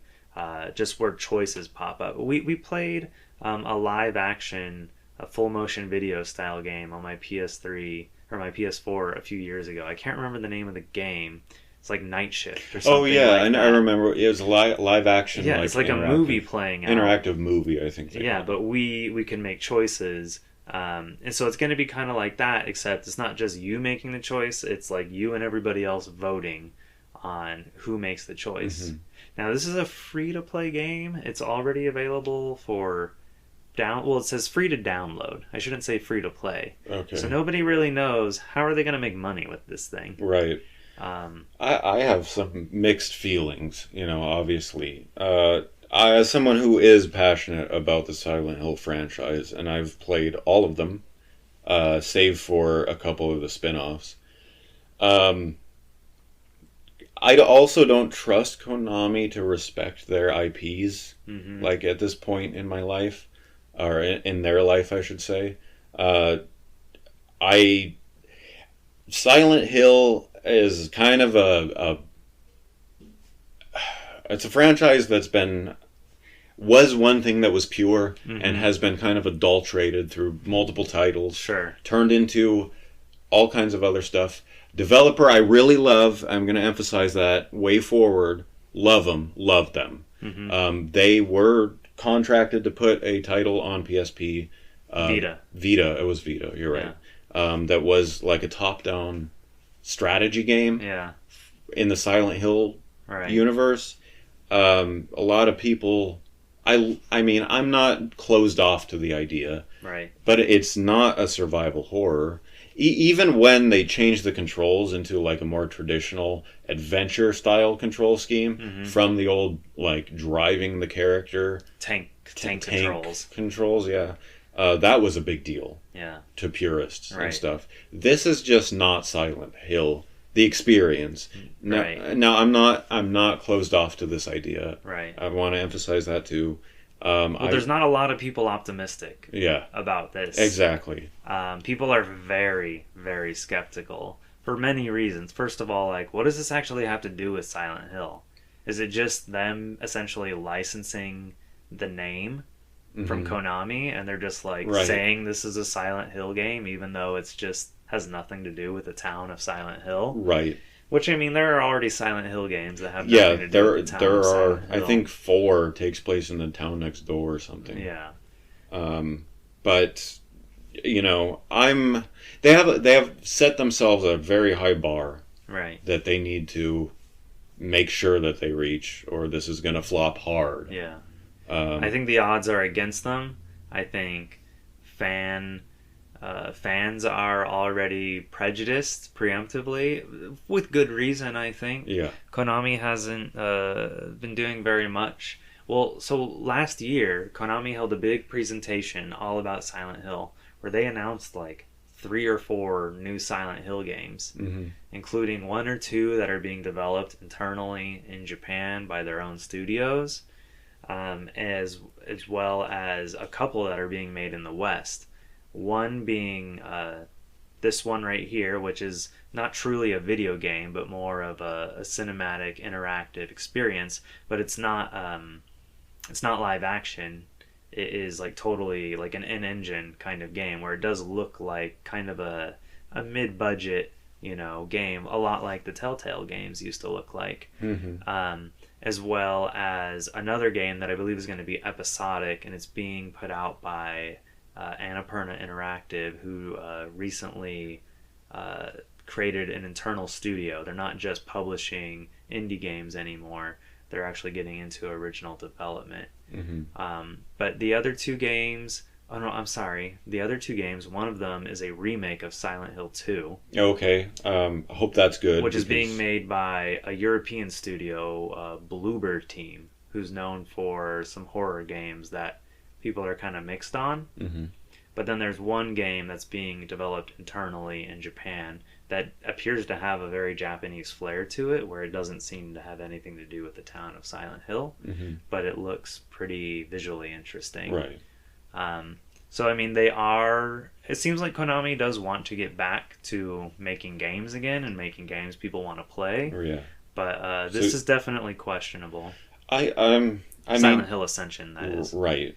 just where choices pop up. We played a live action, a full motion video style game on my PS3 or my PS4 a few years ago. I can't remember the name of the game. It's like Night Shift or something. Oh yeah, like I remember it was a live action. Yeah, it's like a movie playing out. Interactive movie, I think. Yeah, but we can make choices. And so it's going to be kind of like that, except it's not just you making the choice. It's like you and everybody else voting on who makes the choice. Mm-hmm. Now, this is a free-to-play game. It's already available for it says free to download. I shouldn't say free-to-play. Okay. So nobody really knows how are they going to make money with this thing. Right. I have some mixed feelings, obviously. As someone who is passionate about the Silent Hill franchise, and I've played all of them, save for a couple of the spin-offs, I also don't trust Konami to respect their IPs, mm-hmm. like at this point in my life, or in their life, I should say. Silent Hill is kind of it's a franchise that's was one thing that was pure, mm-hmm. and has been kind of adulterated through multiple titles. Sure. Turned into all kinds of other stuff. Developer I really love. I'm going to emphasize that. Way Forward. Love them. Love them. Mm-hmm. They were contracted to put a title on PSP. Vita. It was Vita. You're right. Yeah. That was like a top-down strategy game. Yeah. In the Silent Hill universe. A lot of people... I mean, I'm not closed off to the idea. Right. But it's not a survival horror. Even when they changed the controls into like a more traditional adventure-style control scheme, mm-hmm. from the old, like, driving the character... Tank controls. Controls, yeah. That was a big deal. Yeah. To purists and stuff. This is just not Silent Hill. The experience. Now, I'm not closed off to this idea. Right. I want to emphasize that too. There's not a lot of people optimistic. Yeah. About this. Exactly. People are very, very skeptical for many reasons. First of all, like, what does this actually have to do with Silent Hill? Is it just them essentially licensing the name from Konami, and they're just like saying this is a Silent Hill game, even though it's just has nothing to do with the town of Silent Hill? Right. Which, I mean, there are already Silent Hill games that have nothing to do with the town of Silent Hill. I think 4 takes place in the town next door or something. Yeah. But they have set themselves a very high bar. Right. That they need to make sure that they reach, or this is going to flop hard. Yeah. I think the odds are against them. I think fans are already prejudiced preemptively, with good reason, I think. Yeah. Konami hasn't been doing very much. Well, so last year, Konami held a big presentation all about Silent Hill, where they announced like 3 or 4 new Silent Hill games, mm-hmm. including 1 or 2 that are being developed internally in Japan by their own studios, as well as a couple that are being made in the West. One being this one right here, which is not truly a video game, but more of a cinematic, interactive experience. But it's not live action. It is like totally like an in-engine kind of game, where it does look like kind of a mid-budget game, a lot like the Telltale games used to look like. As well as another game that I believe is going to be episodic, and it's being put out by Annapurna Interactive, who recently created an internal studio. They're not just publishing indie games anymore. They're actually getting into original development. But the other two games... Oh, no, I'm sorry. The other two games, one of them is a remake of Silent Hill 2. Okay. I hope that's good. Which is being made by a European studio, Bloober Team, who's known for some horror games that people are kind of mixed on. But then there's one game that's being developed internally in Japan that appears to have a very Japanese flair to it, where it doesn't seem to have anything to do with the town of Silent Hill. But it looks pretty visually interesting. Right. So, I mean, it seems like Konami does want to get back to making games again and making games people want to play. Yeah. But this is definitely questionable. Silent Hill Ascension, that is. Right.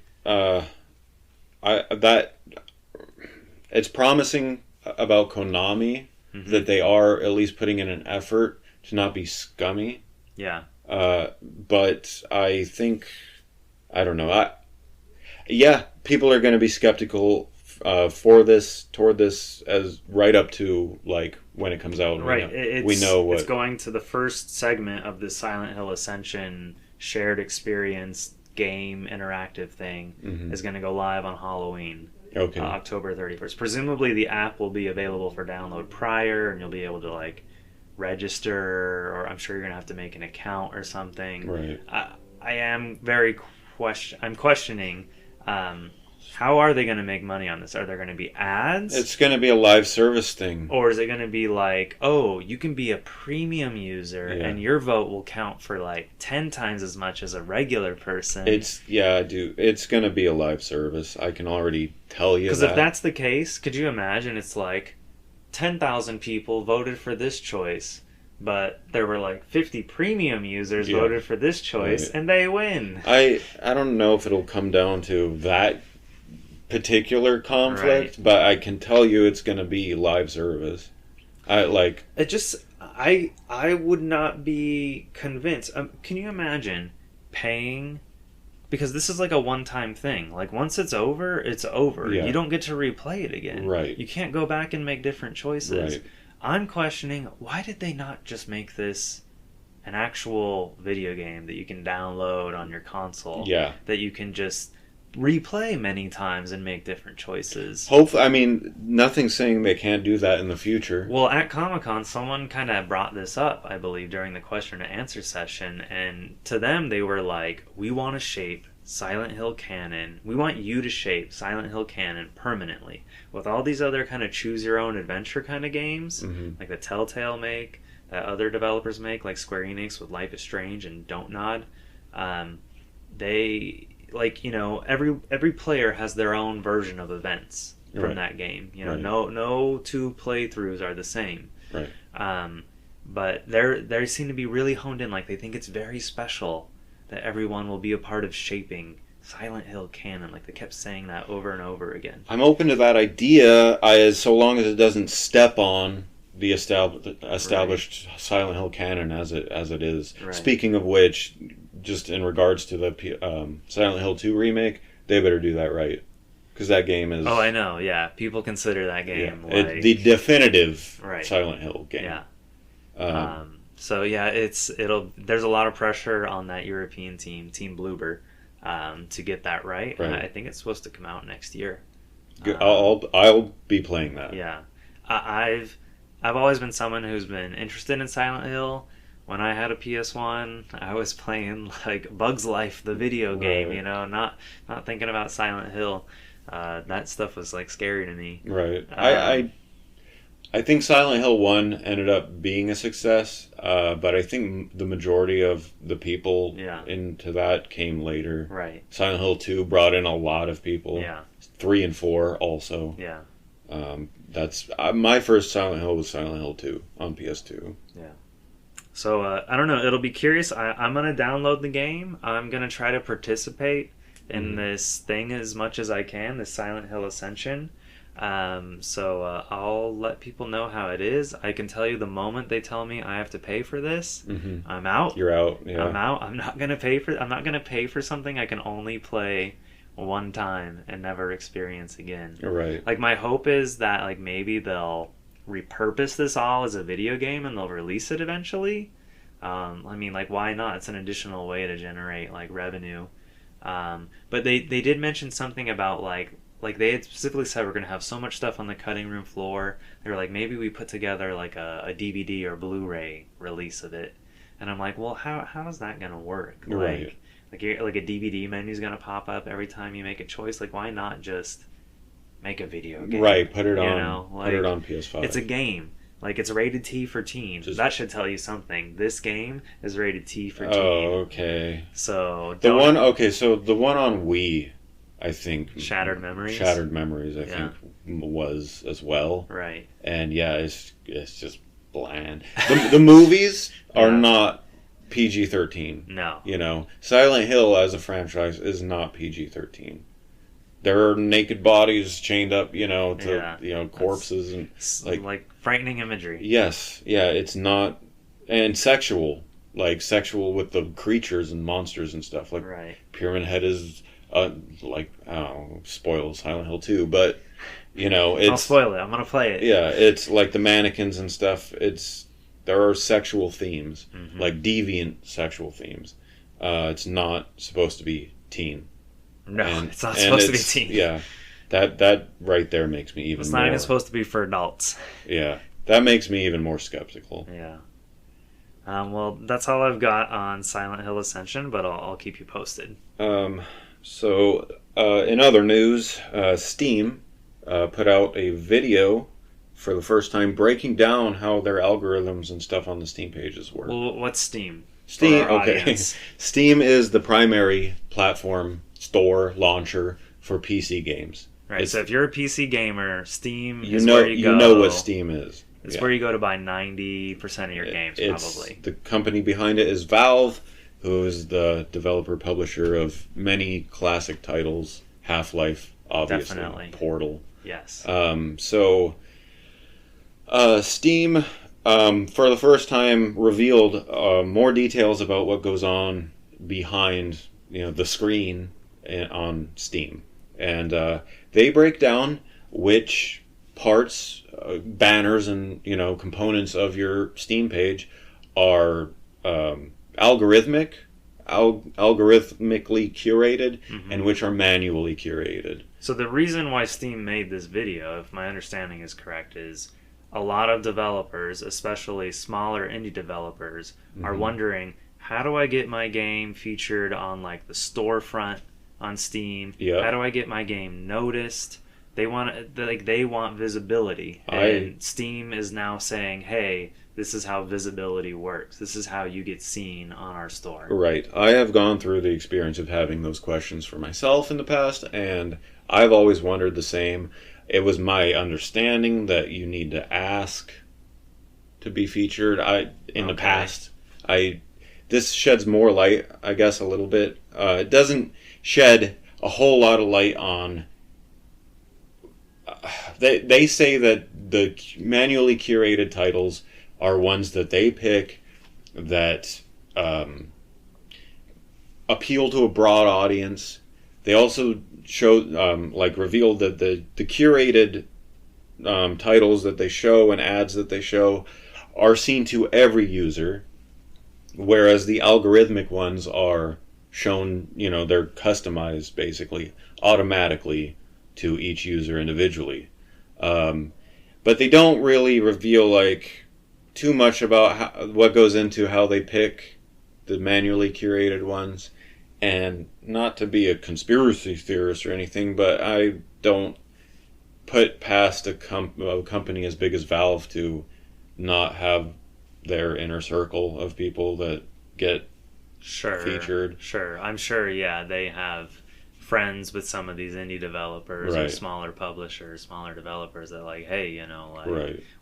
It's promising about Konami that they are at least putting in an effort to not be scummy. Yeah. But I think, I don't know. Yeah, people are going to be skeptical toward this as right up to like when it comes out. Right. It's going to the first segment of the Silent Hill Ascension shared experience game interactive thing is going to go live on Halloween. Okay. October 31st. Presumably the app will be available for download prior, and you'll be able to like register, or I'm sure you're going to have to make an account or something. Right. I am I'm questioning. How are they going to make money on this? Are there going to be ads? It's going to be a live service thing. Or is it going to be like, oh, you can be a premium user and your vote will count for like 10 times as much as a regular person? It's going to be a live service. I can already tell you that. Because if that's the case, could you imagine it's like 10,000 people voted for this choice, but there were like 50 premium users voted for this choice, and they win. I don't know if it'll come down to that particular conflict, but I can tell you it's going to be live service. I would not be convinced. Can you imagine paying? Because this is like a one-time thing. Like once it's over, it's over. You don't get to replay it again. Right. You can't go back and make different choices. Right. I'm questioning, why did they not just make this an actual video game that you can download on your console? Yeah. That you can just replay many times and make different choices. Nothing's saying they can't do that in the future. Well, at Comic-Con, someone kind of brought this up, I believe, during the question and answer session, and to them, they were like, we want to shape Silent Hill canon. We want you to shape Silent Hill canon permanently. With all these other kind of choose-your-own-adventure kind of games, like the Telltale make, that other developers make, like Square Enix with Life is Strange and Don't Nod, they... like, every player has their own version of events from that game. No two playthroughs are the same. Right. But they seem to be really honed in. Like, they think it's very special that everyone will be a part of shaping Silent Hill canon. Like, they kept saying that over and over again. I'm open to that idea, so long as it doesn't step on the established Silent Hill canon as it is. Right. Speaking of which, just in regards to the Silent Hill 2 remake, they better do that right. Because that game is... Oh, I know, yeah. People consider that game like... the definitive Silent Hill game. Yeah. So, yeah, there's a lot of pressure on that European team, Team Bloober, to get that right. And I think it's supposed to come out next year. I'll be playing that. Yeah. I've always been someone who's been interested in Silent Hill. When I had a PS1, I was playing like Bugs Life, the video game, not thinking about Silent Hill. That stuff was like scary to me. Right. I think Silent Hill 1 ended up being a success, but I think the majority of the people into that came later. Right. Silent Hill 2 brought in a lot of people. Yeah. 3 and 4 also. Yeah. That's my first Silent Hill was Silent Hill 2 on PS2. Yeah. So, I don't know. It'll be curious. I'm going to download the game. I'm going to try to participate in this thing as much as I can, this Silent Hill Ascension. So I'll let people know how it is. I can tell you the moment they tell me I have to pay for this, I'm out. You're out. Yeah. I'm out. I'm not gonna pay for something I can only play one time and never experience again. Right. Like my hope is that like maybe they'll repurpose this all as a video game and they'll release it eventually. I mean, like why not? It's an additional way to generate like revenue. But they did mention something about like they had specifically said we're going to have so much stuff on the cutting room floor. They were like, maybe we put together like a DVD or Blu-ray release of it. And I'm like, well, how is that going to work? Right. Like a DVD menu is going to pop up every time you make a choice. Like, why not just make a video game? Right. Put it on PS5. It's a game. Like, it's rated T for teen. That should tell you something. This game is rated T for teen. Oh, okay. So the one on Wii, I think Shattered Memories, I think was as well. Right. And yeah, it's just bland. The movies are not PG-13. No. You know, Silent Hill as a franchise is not PG-13. There are naked bodies chained up, to corpses and like frightening imagery. Yes, yeah, it's not, and sexual with the creatures and monsters and stuff. Like Pyramid Head is spoil Silent Hill 2, but it's, I'll spoil it. I'm gonna play it. Yeah, it's like the mannequins and stuff. There are sexual themes, like deviant sexual themes. It's not supposed to be teen. No, it's not supposed to be teen. Yeah, that right there makes me even. It's not even supposed to be for adults. Yeah, that makes me even more skeptical. Yeah. Well, that's all I've got on Silent Hill Ascension, but I'll keep you posted. So, in other news, Steam put out a video for the first time breaking down how their algorithms and stuff on the Steam pages work. Well, what's Steam? Steam, okay. Steam is the primary platform, store, launcher for PC games. Right, so if you're a PC gamer, Steam is where you go. You know what Steam is. It's where you go to buy 90% of your games, probably. The company behind it is Valve, who is the developer publisher of many classic titles. Half-Life, obviously. Definitely. Portal. Yes. Steam, for the first time, revealed more details about what goes on behind the screen on Steam. And they break down which parts, banners, and components of your Steam page are algorithmically curated, and which are manually curated. So the reason why Steam made this video, if my understanding is correct, is a lot of developers, especially smaller indie developers, are wondering, how do I get my game featured on like the storefront on Steam? Yeah. How do I get my game noticed? They want visibility, and Steam is now saying, "Hey, this is how visibility works. This is how you get seen on our store." Right. I have gone through the experience of having those questions for myself in the past, and I've always wondered the same. It was my understanding that you need to ask to be featured. In the past, this sheds more light, I guess, a little bit. It doesn't shed a whole lot of light on. They say that the manually curated titles are ones that they pick that appeal to a broad audience. They also revealed that the curated titles that they show and ads that they show are seen to every user, whereas the algorithmic ones are shown, they're customized basically automatically to each user individually. But they don't really reveal too much about what goes into how they pick the manually curated ones. And not to be a conspiracy theorist or anything, but I don't put past a company as big as Valve to not have their inner circle of people that get featured. Sure. I'm sure, they have friends with some of these indie developers or smaller publishers, smaller developers that hey,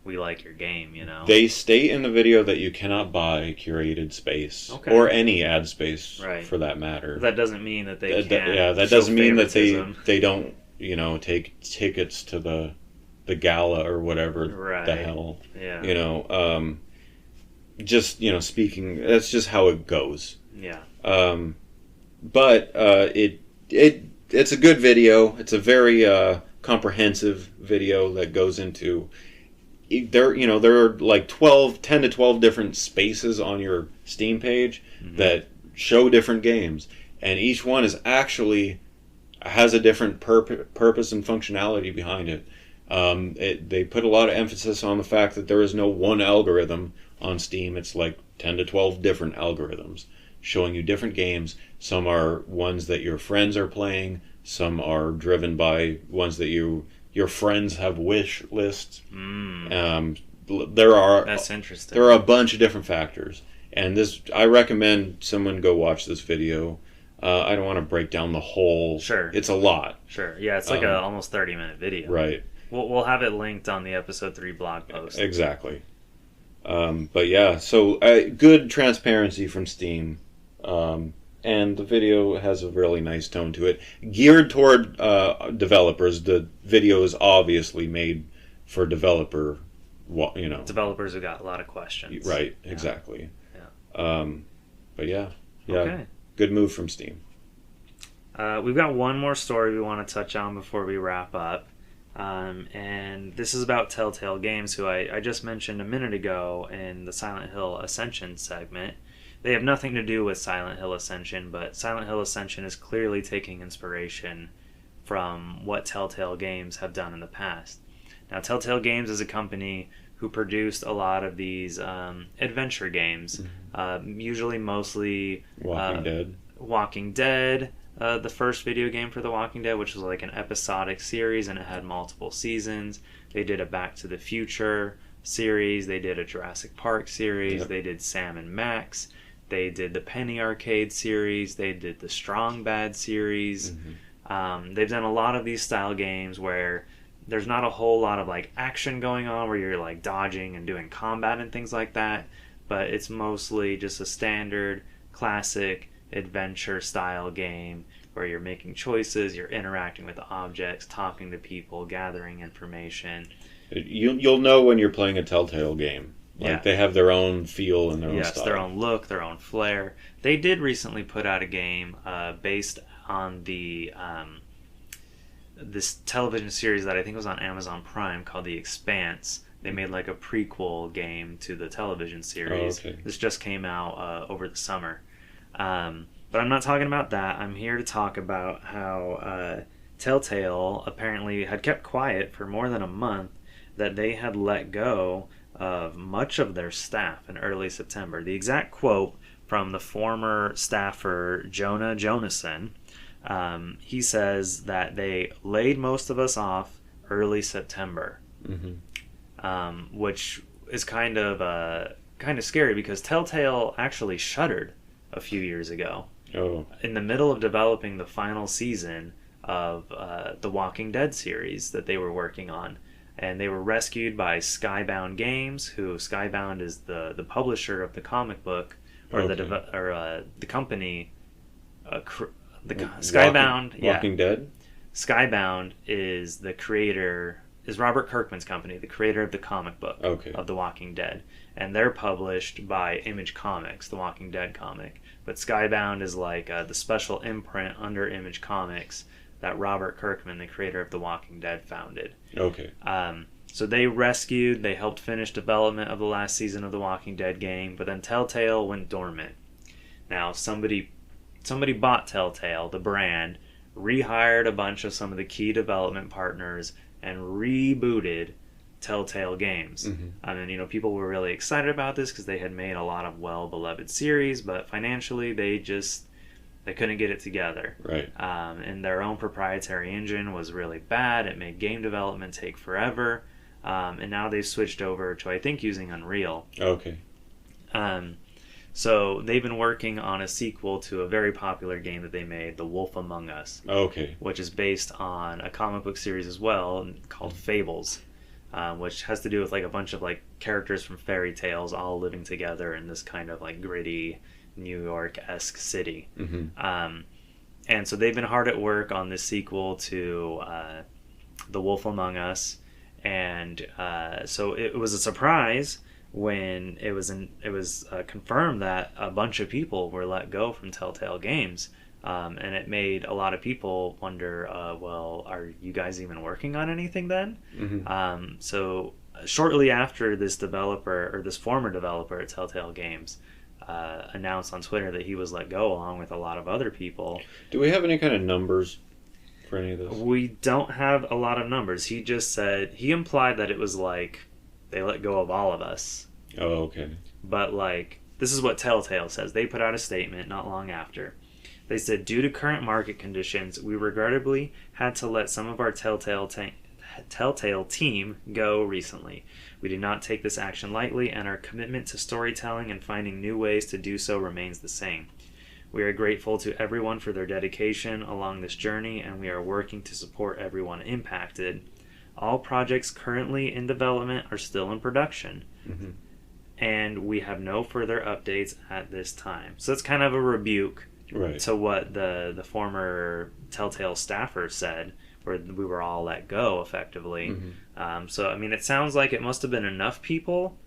we like your game, They state in the video that you cannot buy curated space or any ad space for that matter. But that doesn't mean that they can't. That doesn't mean that they don't, take tickets to the the gala or whatever the hell. Yeah. You know, just, you know, speaking, that's just how it goes. Yeah. But it's a good video. It's a very comprehensive video that goes into there. You know, there are like 10 to 12 different spaces on your Steam page that show different games, and each one is actually has a different purpose and functionality behind it. They put a lot of emphasis on the fact that there is no one algorithm on Steam. It's like 10 to 12 different algorithms showing you different games. Some are ones that your friends are playing. Some are driven by ones that your friends have wish lists. That's interesting. There are a bunch of different factors, and I recommend someone go watch this video. I don't want to break down the whole. Sure. It's a lot. Sure. Yeah, it's like a almost 30-minute video. Right. We'll have it linked on the episode 3 blog post. Exactly. But yeah, so good transparency from Steam. And the video has a really nice tone to it. Geared toward developers. The video is obviously made for developers who got a lot of questions. Right, exactly. Yeah. But yeah. Okay. Good move from Steam. We've got one more story we want to touch on before we wrap up. And this is about Telltale Games, who I just mentioned a minute ago in the Silent Hill Ascension segment. They have nothing to do with Silent Hill Ascension, but Silent Hill Ascension is clearly taking inspiration from what Telltale Games have done in the past. Now, Telltale Games is a company who produced a lot of these adventure games, usually mostly Walking Dead, the first video game for The Walking Dead, which was like an episodic series and it had multiple seasons. They did a Back to the Future series. They did a Jurassic Park series. They did Sam and Max. They did the Penny Arcade series. They did the Strong Bad series. They've done a lot of these style games where there's not a whole lot of like action going on, where you're like dodging and doing combat and things like that, but it's mostly just a standard classic adventure style game where you're making choices, you're interacting with the objects, talking to people, gathering information. You'll know when you're playing a Telltale game. They have their own feel and their own style. Yes, their own look, their own flair. They did recently put out a game based on the this television series that I think was on Amazon Prime called The Expanse. They made like a prequel game to the television series. Oh, okay. This just came out over the summer. But I'm not talking about that. I'm here to talk about how Telltale apparently had kept quiet for more than a month that they had let go of much of their staff in early September. The exact quote from the former staffer Jonah Jonason, he says that they laid most of us off early September, which is kind of scary because Telltale actually shuttered a few years ago. In the middle of developing the final season of the Walking Dead series that they were working on. And they were rescued by Skybound Games, who Skybound is the publisher of the comic book, or the company. Skybound, Walking Dead. Skybound is the creator, is Robert Kirkman's company, the creator of the comic book of The Walking Dead, and they're published by Image Comics, the Walking Dead comic. But Skybound is like the special imprint under Image Comics that Robert Kirkman, the creator of The Walking Dead, founded. So they helped finish development of the last season of The Walking Dead game, but then Telltale went dormant. Now, somebody bought Telltale, the brand, rehired a bunch of some of the key development partners, and rebooted Telltale Games. And people were really excited about this because they had made a lot of well-beloved series, but financially they couldn't get it together. Right. And their own proprietary engine was really bad. It made game development take forever. And now they've switched over to, I think, using Unreal. So they've been working on a sequel to a very popular game that they made, The Wolf Among Us. Which is based on a comic book series as well called Fables, which has to do with like a bunch of like characters from fairy tales all living together in this kind of like gritty New York-esque city. And so they've been hard at work on this sequel to The Wolf Among Us, And so it was a surprise when it was confirmed that a bunch of people were let go from Telltale Games. And it made a lot of people wonder, well, are you guys even working on anything then? Mm-hmm. So shortly after this former developer at Telltale Games announced on Twitter that he was let go along with a lot of other people. Do we have any kind of numbers for any of this? We don't have a lot of numbers. He just said, he implied that it was like they let go of all of us. Oh, okay. But like, this is what Telltale says. They put out a statement not long after. They said, due to current market conditions, we regrettably had to let some of our Telltale team go recently. We did not take this action lightly, and our commitment to storytelling and finding new ways to do so remains the same. We are grateful to everyone for their dedication along this journey, and we are working to support everyone impacted. All projects currently in development are still in production. Mm-hmm. And we have no further updates at this time. So it's kind of a rebuke to what the former Telltale staffer said, where we were all let go effectively. Mm-hmm. So I mean, it sounds like it must have been enough people.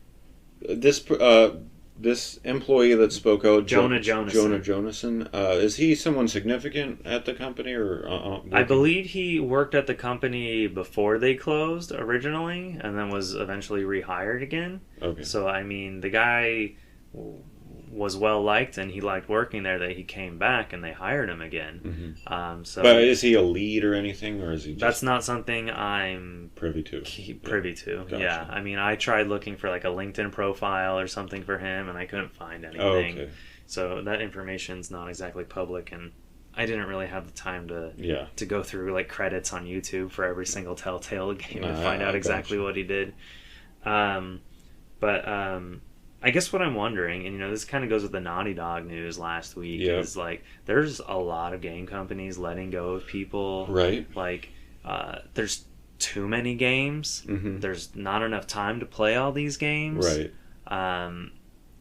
This employee that spoke out, Jonah Jonason, is he someone significant at the company, or I believe he worked at the company before they closed originally, and then was eventually rehired again. Okay. So I mean, the guy was well liked, and he liked working there. That he came back, and they hired him again. Mm-hmm. But is he a lead or anything, or is he? That's not something I'm privy to. Gotcha. Yeah, I mean, I tried looking for like a LinkedIn profile or something for him, and I couldn't find anything. Oh, okay. So that information's not exactly public, and I didn't really have the time to go through like credits on YouTube for every single Telltale game to find out exactly what he did. I guess what I'm wondering, and this kind of goes with the Naughty Dog news last week, is like there's a lot of game companies letting go of people. Right. Like there's too many games. Mm-hmm. There's not enough time to play all these games. Right.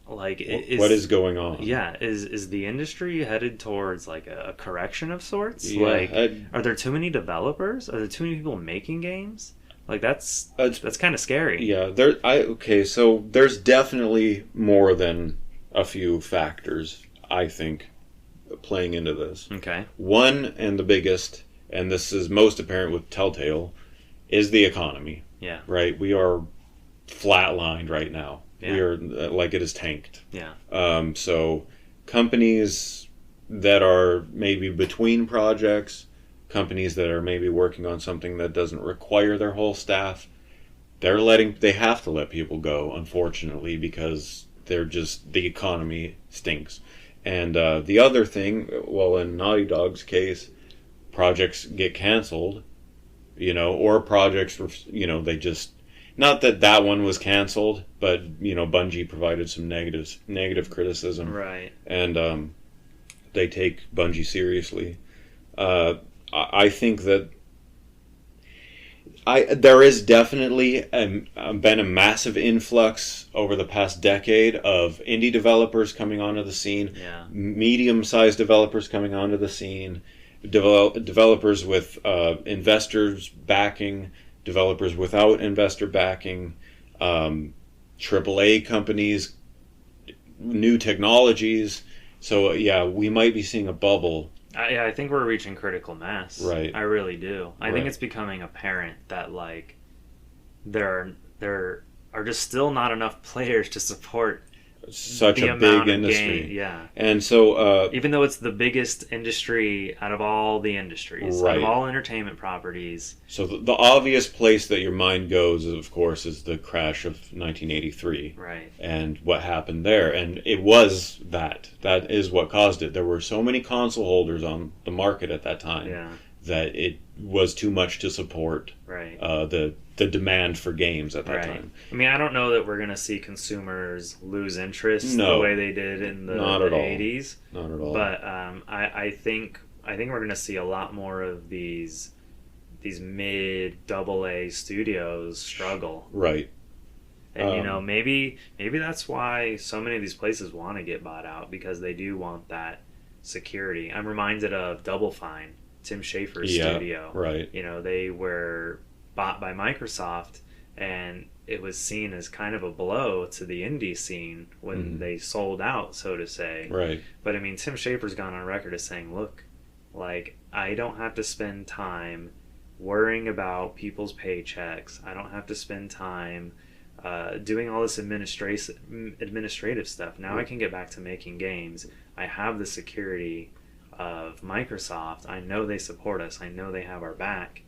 What is going on? Yeah, is the industry headed towards like a correction of sorts? Yeah, like, are there too many developers? Are there too many people making games? Like that's kind of scary. Yeah, so there's definitely more than a few factors, I think, playing into this. Okay. One, and the biggest, and this is most apparent with Telltale, is the economy. Yeah. Right? We are flatlined right now. Yeah. We are like it is tanked. Yeah. So companies that are maybe between projects, companies that are maybe working on something that doesn't require their whole staff, they have to let people go, unfortunately, because the economy stinks. And the other thing, well, in Naughty Dog's case, projects get canceled, or projects were, they just, not that one was canceled, but, Bungie provided some negative criticism. Right. And they take Bungie seriously. I think that there is definitely been a massive influx over the past decade of indie developers coming onto the scene, medium-sized developers coming onto the scene, developers with investors backing, developers without investor backing, AAA companies, new technologies. So yeah, we might be seeing a bubble. I think we're reaching critical mass. Right. I really do. I think it's becoming apparent that like there are just still not enough players to support such a big industry. Yeah. And so even though it's the biggest industry out of all the industries, out of all entertainment properties. So the obvious place that your mind goes, of course, is the crash of 1983. Right. And what happened there. And it was that is what caused it. There were so many console holders on the market at that time that it was too much to support the demand for games at that time. I mean, I don't know that we're going to see consumers lose interest the way they did in the 80s. Not at all. But I think we're going to see a lot more of these mid AA studios struggle. Right. And maybe that's why so many of these places want to get bought out, because they do want that security. I'm reminded of Double Fine, Tim Schafer's studio. Right. They were bought by Microsoft, and it was seen as kind of a blow to the indie scene when they sold out, so to say. Right. But I mean, Tim Schafer's gone on record as saying, look, like, I don't have to spend time worrying about people's paychecks. I don't have to spend time doing all this administrative stuff. Now I can get back to making games. I have the security of Microsoft. I know they support us. I know they have our back.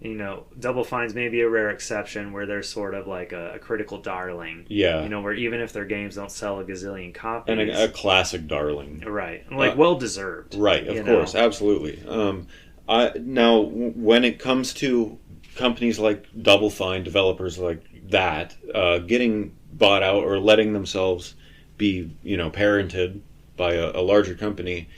You know, Double Fine's maybe a rare exception where they're sort of like a critical darling. Yeah. You know, where even if their games don't sell a gazillion copies. And a classic darling. Right. Like, well-deserved. Right, of course. Absolutely. Now, when it comes to companies like Double Fine, developers like that, getting bought out or letting themselves be, you know, parented by a larger company,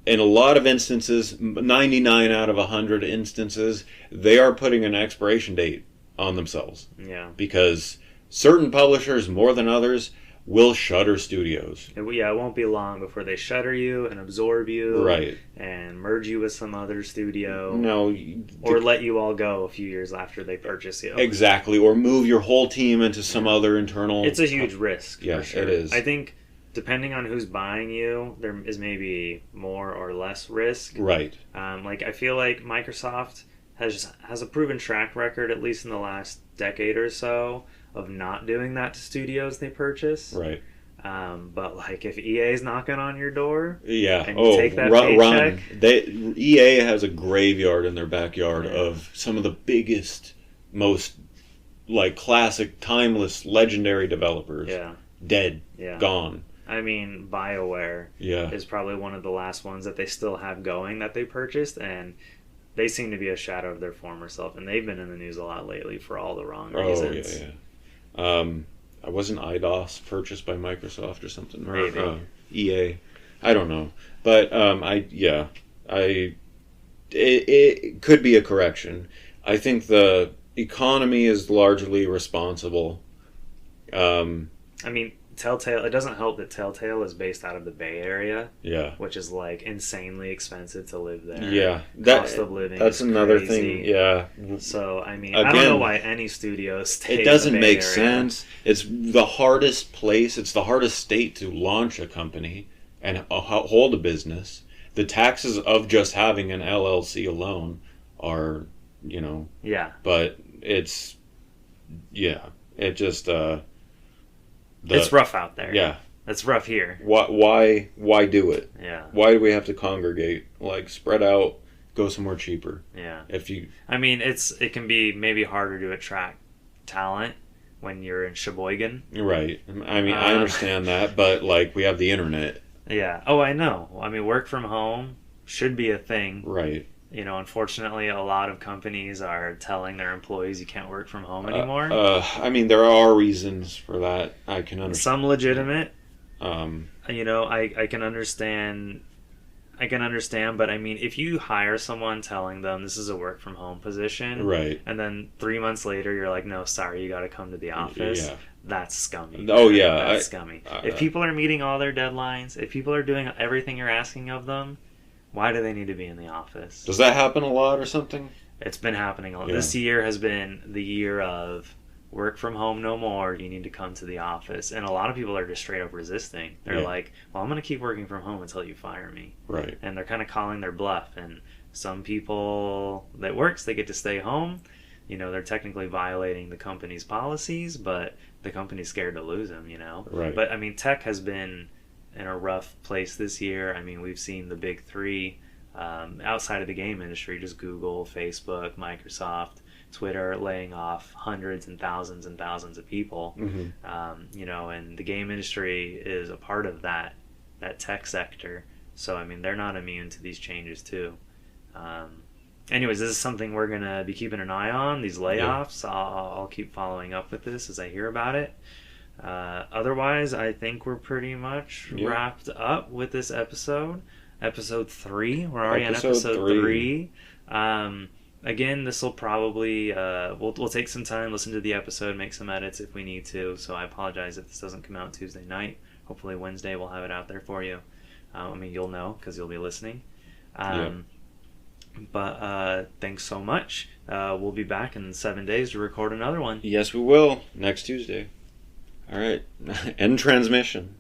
in a lot of instances, 99 out of 100 instances, they are putting an expiration date on themselves. Yeah. Because certain publishers, more than others, will shutter studios. It won't be long before they shutter you and absorb you. Right. And merge you with some other studio. No. Or let you all go a few years after they purchase you. Exactly. Or move your whole team into some other internal... It's a huge risk. Yeah, for sure. it is. I think, depending on who's buying you, there is maybe more or less risk. Right. Like, I feel like Microsoft has a proven track record, at least in the last decade or so, of not doing that to studios they purchase. Right. But like, if EA's knocking on your door, yeah, and you take that paycheck, EA has a graveyard in their backyard of some of the biggest, most like classic, timeless, legendary developers. Yeah. Dead. Yeah. Gone. I mean, BioWare is probably one of the last ones that they still have going that they purchased, and they seem to be a shadow of their former self, and they've been in the news a lot lately for all the wrong reasons. Oh, yeah. Wasn't IDOS purchased by Microsoft or something? Or, maybe. EA. I don't know. But, it could be a correction. I think the economy is largely responsible. I mean, Telltale, it doesn't help that Telltale is based out of the Bay Area. Yeah. Which is like insanely expensive to live there. Yeah. Cost of living that's is another crazy. thing. Yeah. So, I mean, Again, I don't know why any studio stays it doesn't in the Bay make Area. sense. It's the hardest place, it's the hardest state to launch a company and hold a business. The taxes of just having an LLC alone are, you know. Yeah. But it's, it just, it's rough out there. Yeah. It's rough here. Why do it? Yeah. Why do we have to congregate? Like, spread out, go somewhere cheaper. Yeah. I mean, it can be maybe harder to attract talent when you're in Sheboygan. Right. I mean, I understand that, but like, we have the internet. Yeah. Oh, I know. I mean, work from home should be a thing. Right. You know, unfortunately, a lot of companies are telling their employees you can't work from home anymore. I mean, there are reasons for that. I can understand. Some legitimate. You know, I can understand. But I mean, if you hire someone telling them this is a work from home position, right, and then 3 months later you're like, no, sorry, you got to come to the office. Yeah. That's scummy. Oh yeah, that's scummy. If people are meeting all their deadlines, if people are doing everything you're asking of them, why do they need to be in the office? Does that happen a lot or something? It's been happening a lot. Yeah. This year has been the year of work from home no more. You need to come to the office. And a lot of people are just straight up resisting. They're like, well, I'm going to keep working from home until you fire me. Right. And they're kind of calling their bluff. And some people, that works, they get to stay home. You know, they're technically violating the company's policies, but the company's scared to lose them, you know? Right. But, I mean, tech has been in a rough place this year. I mean, we've seen the big three outside of the game industry, just Google, Facebook, Microsoft, Twitter, laying off hundreds and thousands of people. Mm-hmm. You know, and the game industry is a part of that tech sector. So, I mean, they're not immune to these changes too. Anyways, this is something we're going to be keeping an eye on, these layoffs. Yeah. I'll keep following up with this as I hear about it. Otherwise, I think we're pretty much wrapped up with this episode. Episode 3. We're already on episode 3. Again, this will probably we'll take some time, listen to the episode, make some edits if we need to. So I apologize if this doesn't come out Tuesday night. Hopefully Wednesday we'll have it out there for you. I mean, you'll know because you'll be listening. But thanks so much. We'll be back in 7 days to record another one. Yes, we will. Next Tuesday. All right. End transmission.